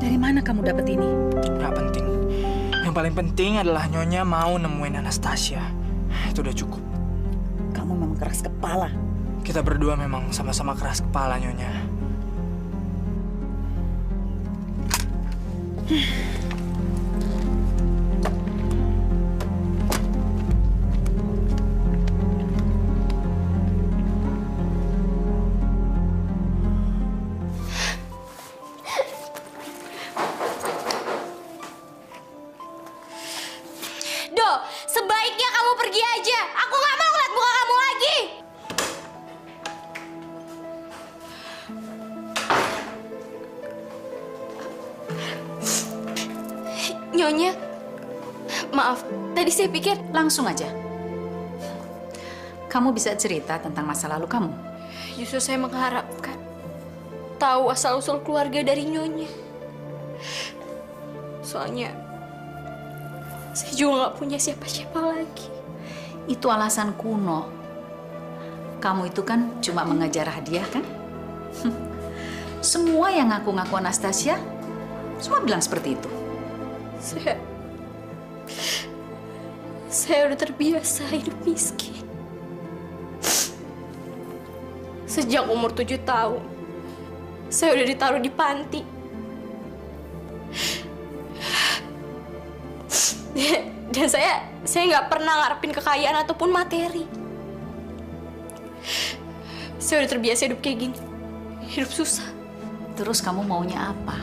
Dari mana kamu dapat ini? Nggak penting. Yang paling penting adalah Nyonya mau nemuin Anastasia. Itu udah cukup. Kamu memang keras kepala. Kita berdua memang sama-sama keras kepala, Nyonya. Do, sebaiknya kamu pergi aja. Aku nggak mau ngeliat muka kamu lagi. Nyonya, maaf. Tadi saya pikir langsung aja. Kamu bisa cerita tentang masa lalu kamu? Justru saya mengharapkan tahu asal-usul keluarga dari Nyonya. Soalnya saya juga nggak punya siapa-siapa lagi. Itu alasan kuno. Kamu itu kan cuma mengejar hadiah, kan? Semua yang ngaku-ngaku Anastasia, semua bilang seperti itu. Saya udah terbiasa hidup miskin. Sejak umur 7 tahun, saya udah ditaruh di panti. Dan saya nggak pernah ngarepin kekayaan ataupun materi. Saya udah terbiasa hidup kayak gini, hidup susah. Terus kamu maunya apa?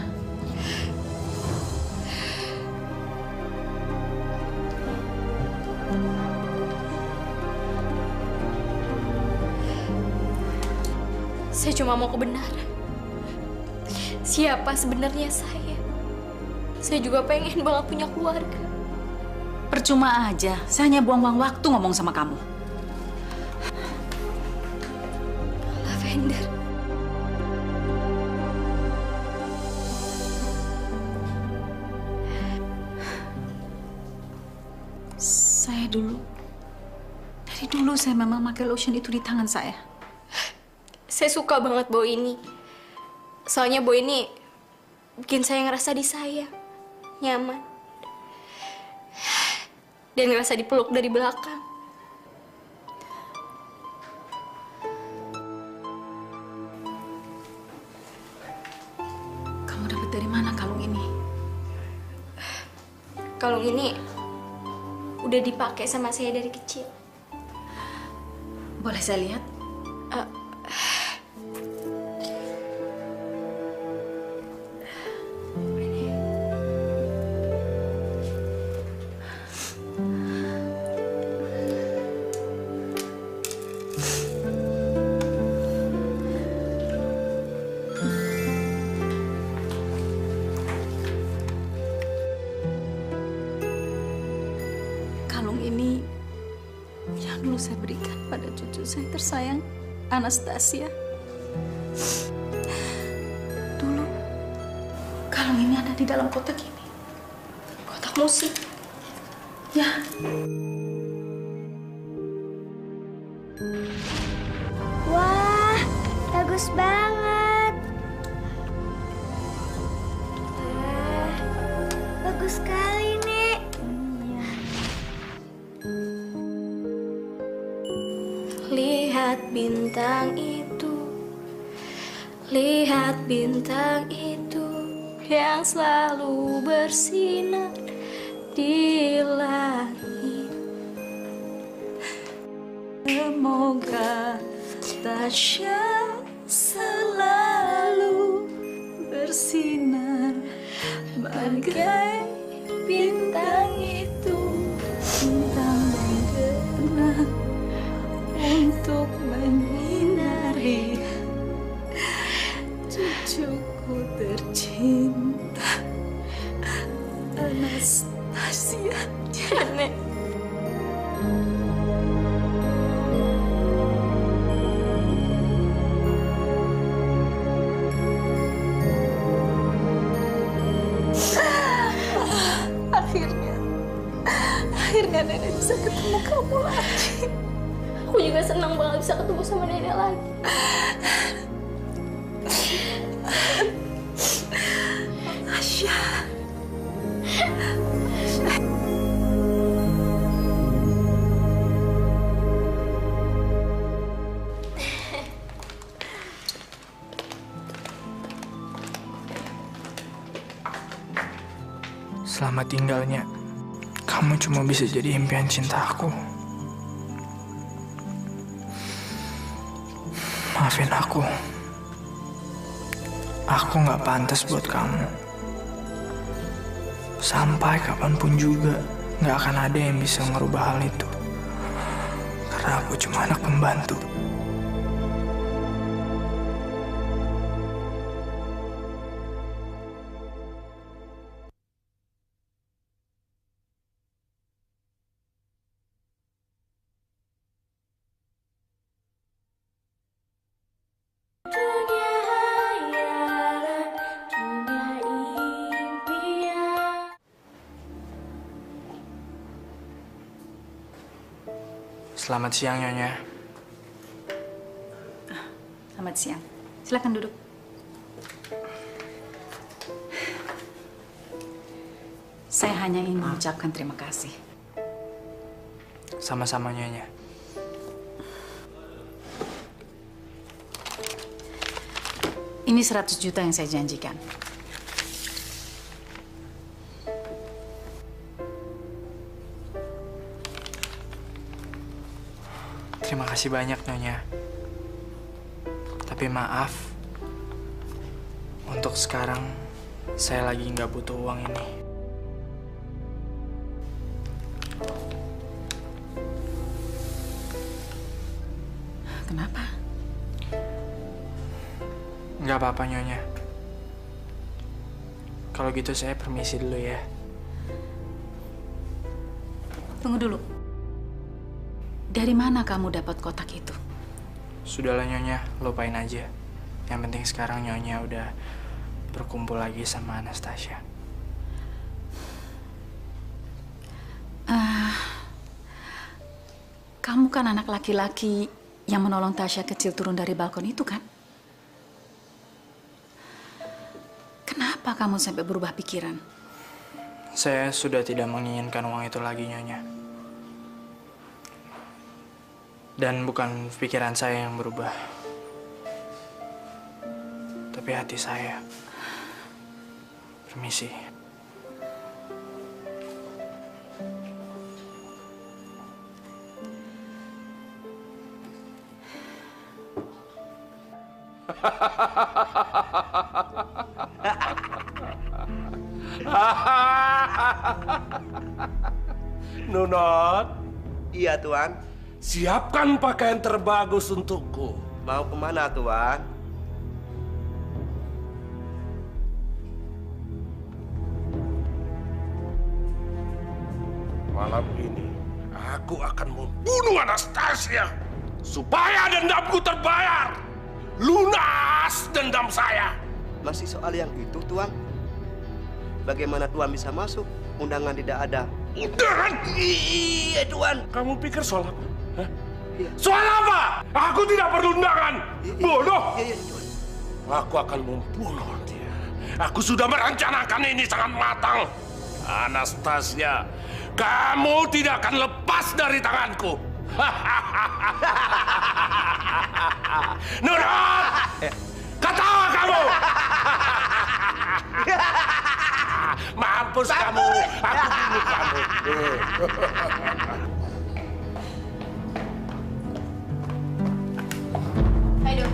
Saya cuma mau kebenaran. Siapa sebenarnya saya? Saya juga pengen banget punya keluarga. Percuma aja, saya hanya buang-buang waktu ngomong sama kamu. Lavender. Saya dari dulu saya memang pakai lotion itu di tangan saya. Saya suka banget bau ini. Soalnya bau ini bikin saya ngerasa disayang, nyaman. Dan ngerasa dipeluk dari belakang. Kamu dapat dari mana kalung ini? Kalung ini udah dipakai sama saya dari kecil. Boleh saya lihat? Kalung ini yang dulu saya berikan pada cucu saya tersayang, Anastasia. Dulu, kalung ini ada di dalam kotak ini. Kotak musik. Ya. Wah, bagus banget. Bagus sekali, Nek. Lihat bintang itu, lihat bintang itu yang selalu bersinar di langit. Semoga Tasya selalu bersinar bagai bintang. Cucuku tercinta, Anastasia. Nenek. Akhirnya nenek bisa ketemu kamu lagi. Aku juga senang banget bisa ketemu sama nenek lagi. Tasya. Selamat tinggalnya. Kamu cuma bisa jadi impian cintaku. Maafin aku. Aku nggak pantas buat kamu. Sampai kapanpun juga nggak akan ada yang bisa ngerubah hal itu. Karena aku cuma anak pembantu. Dunia hayalan, dunia impian. Selamat siang, Nyonya. Selamat siang. Silakan duduk. Saya hanya ingin mengucapkan terima kasih. Sama-sama, Nyonya. Ini 100 juta yang saya janjikan. Terima kasih banyak, Nyonya. Tapi maaf, untuk sekarang saya lagi nggak butuh uang ini. Kenapa? Nggak apa-apa, Nyonya. Kalau gitu saya permisi dulu ya. Tunggu dulu. Dari mana kamu dapat kotak itu? Sudahlah, Nyonya, lupain aja. Yang penting sekarang Nyonya udah berkumpul lagi sama Anastasia. Kamu kan anak laki-laki yang menolong Tasya kecil turun dari balkon itu kan? Kenapa kamu sampai berubah pikiran? Saya sudah tidak menginginkan uang itu lagi, Nyonya. Dan bukan pikiran saya yang berubah, tapi hati saya. Permisi. Nunot. Iya, Tuan. Siapkan pakaian terbagus untukku. Mau kemana, Tuan? Malam ini aku akan membunuh Anastasia supaya dendamku terbayar. Lunas dendam saya. Masih soal yang itu, Tuan. Bagaimana Tuan bisa masuk? Undangan tidak ada. Undangan? Iya, Tuan. Kamu pikir soal apa? Hah? Iya. Soal apa? Aku tidak perlu undangan. Bodoh. Iya, Tuan. Aku akan membunuh dia. Aku sudah merencanakan ini sangat matang. Anastasia, kamu tidak akan lepas dari tanganku. Nurut! Ketawa kamu! Mampus kamu! Aku bunuh kamu! Hai, Dok.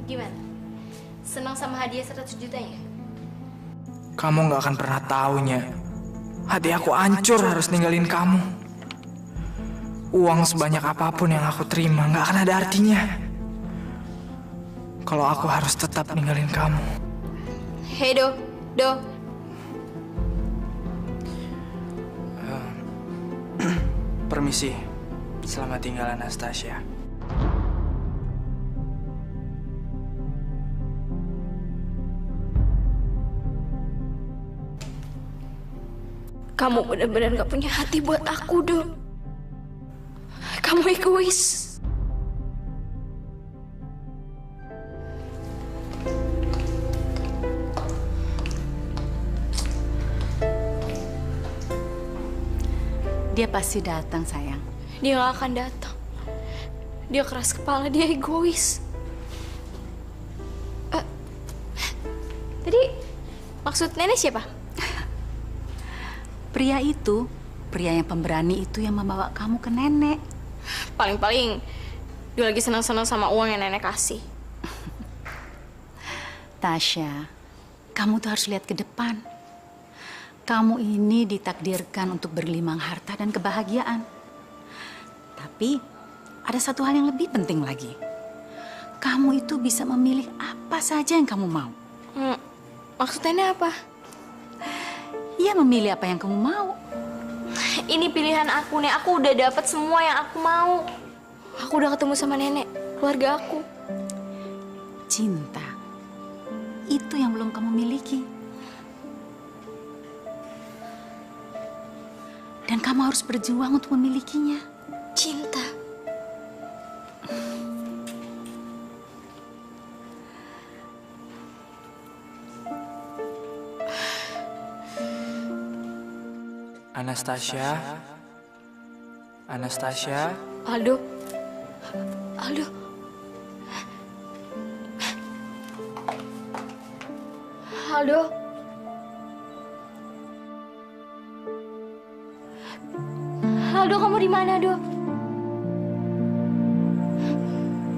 Gimana? Senang sama hadiah 100 jutanya? Kamu nggak akan pernah tahunya. Hati aku hancur harus ninggalin kamu. Uang sebanyak apapun yang aku terima nggak akan ada artinya. kalau aku harus tetap ninggalin kamu. Hei, Do. Permisi. Selamat tinggal, Anastasia. Kamu benar-benar gak punya hati buat aku, Do. Kamu egois. Dia pasti datang, sayang. Dia gak akan datang. Dia keras kepala, dia egois. Tadi maksud nenek siapa? Pria yang pemberani itu yang membawa kamu ke nenek. Paling-paling dia lagi senang-senang sama uang yang nenek kasih. Tasya, kamu tuh harus lihat ke depan. Kamu ini ditakdirkan untuk bergelimang harta dan kebahagiaan. Tapi ada satu hal yang lebih penting lagi. Kamu itu bisa memilih apa saja yang kamu mau. Maksudnya apa? Iya, memilih apa yang kamu mau. Ini pilihan aku, Nek. Aku udah dapat semua yang aku mau. Aku udah ketemu sama nenek, keluarga aku. Cinta, itu yang belum kamu miliki. Dan kamu harus berjuang untuk memilikinya. Cinta. Anastasia. Aldo. Aldo, kamu di mana, Do?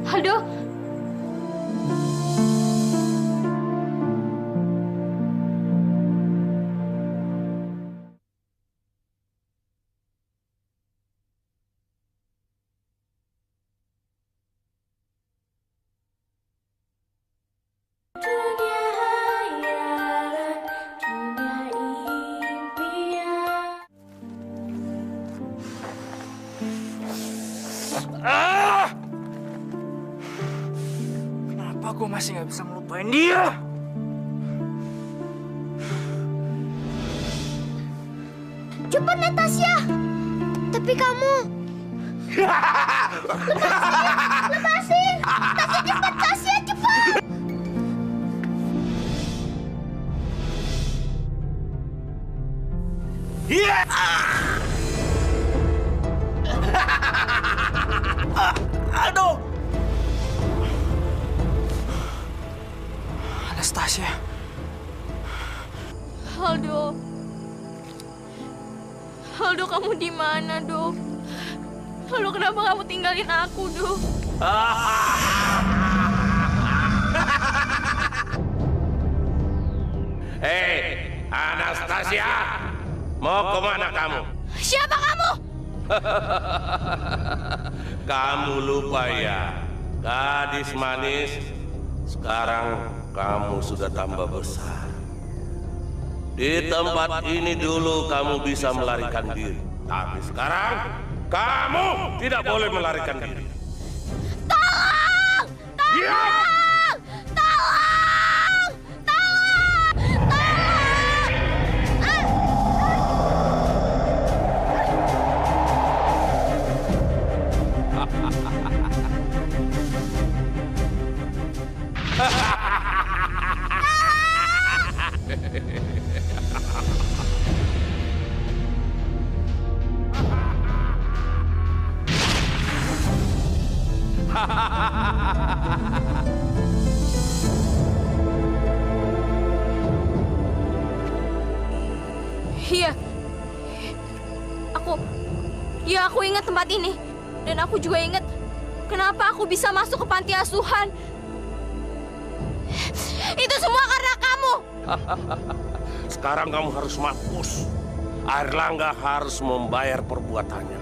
Aldo? Kenapa gue masih nggak bisa ngelupain dia? Cepat, Natasha. Tapi kamu... Lepasin! Tasya, cepat! Tasya, cepat! Aduh! Anastasia. Aldo, kamu di mana, Do? Aldo, kenapa kamu tinggalin aku, Do? Hei, Anastasia, mau kemana kamu? Siapa kamu? Kamu lupa ya, gadis manis. Sekarang kamu sudah tambah besar. Di tempat ini dulu kamu bisa melarikan diri, tapi sekarang kamu tidak boleh melarikan diri. Tolong! Tolong! Tolong! Iya, aku ingat tempat ini. Dan aku juga ingat kenapa aku bisa masuk ke panti asuhan. Itu semua karena kamu. Sekarang kamu harus mampus. Airlangga harus membayar perbuatannya.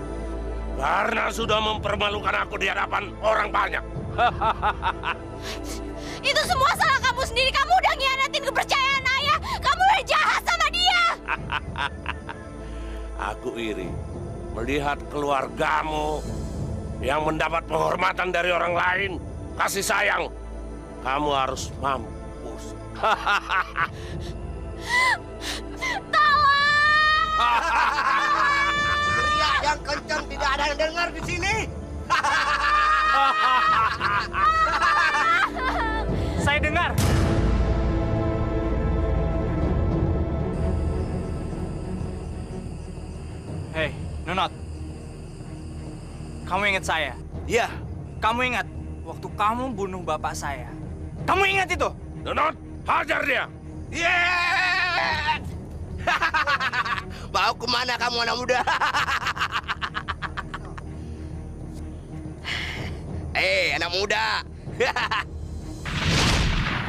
Karena sudah mempermalukan aku di hadapan orang banyak. Itu semua salah kamu sendiri. Kamu udah ngianatin kepercayaan ayah. Kamu udah jahat sama dia. Aku iri melihat keluargamu yang mendapat penghormatan dari orang lain, kasih sayang. Kamu harus mampus. Teriak yang kencang tidak ada yang dengar di sini. Saya dengar. Hei, Nunot. Kamu ingat saya? Iya. Kamu ingat waktu kamu bunuh bapak saya? Kamu ingat itu? Nunot, hajar dia. Yeah! Mau kemana kamu anak muda? Anak muda.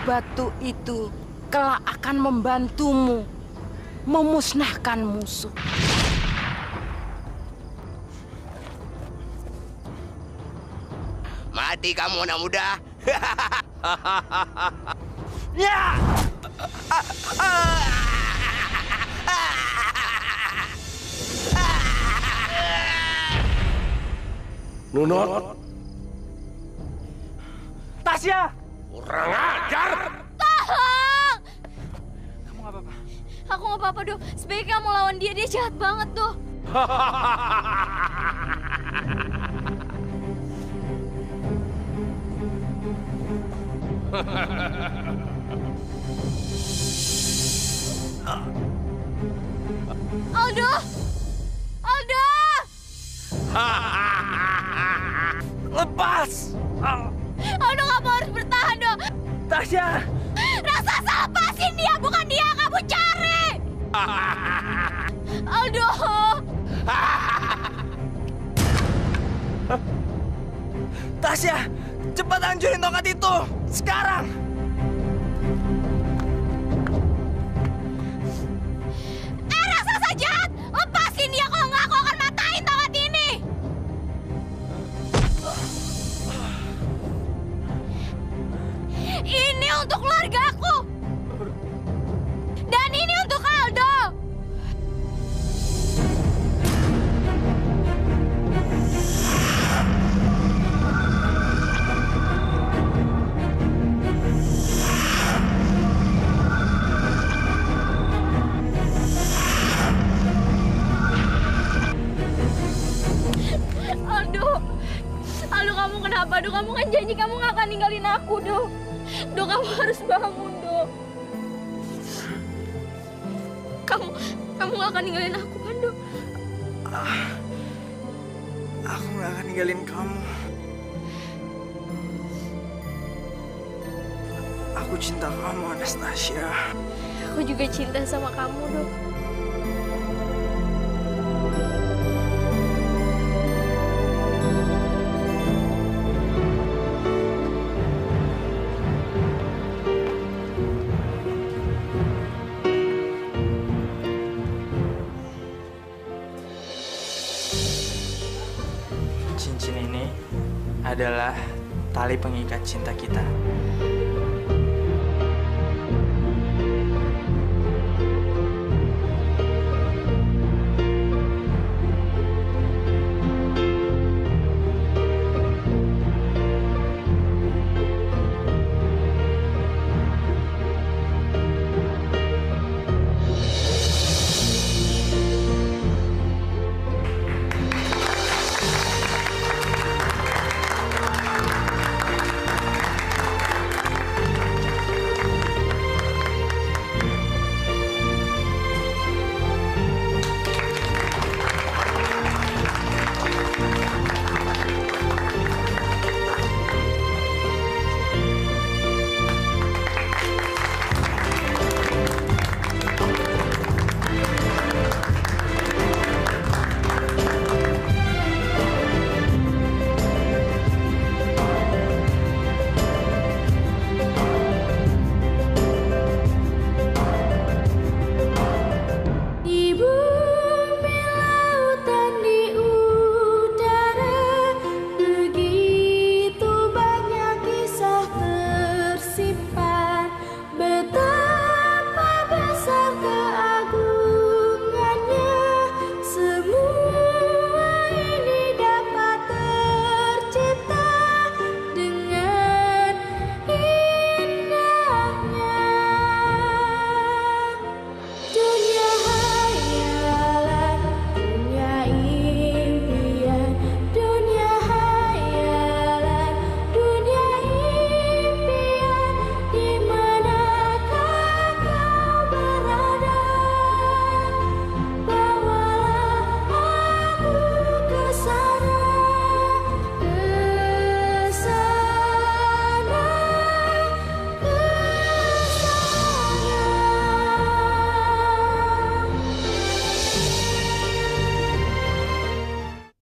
Batu itu kelak akan membantumu memusnahkan musuh. Mati kamu anak muda. Ya! Nunot. Tasya! Kurang ajar! Tolong! Kamu nggak apa-apa? Aku nggak apa-apa, Do. Sebaiknya kamu lawan dia. Dia jahat banget, Do. Aldo! Aldo! Lepas! Aldo, kamu harus bertahan, Do. Tasya! Raksasa, lepasin dia, bukan dia yang kamu cari! Aldo! Tasya! Cepat hancurin tongkat itu! Sekarang! Raksasa jahat! Lepasin dia, kalau nggak aku akan matain tongkat ini! Ini untuk keluargaku! Dan ini untuk Aldo! Aldo, Aldo, kamu kenapa? Do, kamu kan janji kamu nggak akan ninggalin aku, Do. Do, kamu harus bangun, Do. Kamu nggak akan ninggalin aku, kan, Do? Aku nggak akan ninggalin kamu. Aku cinta kamu, Anastasia. Aku juga cinta sama kamu, Do. Cincin ini adalah tali pengikat cinta kita.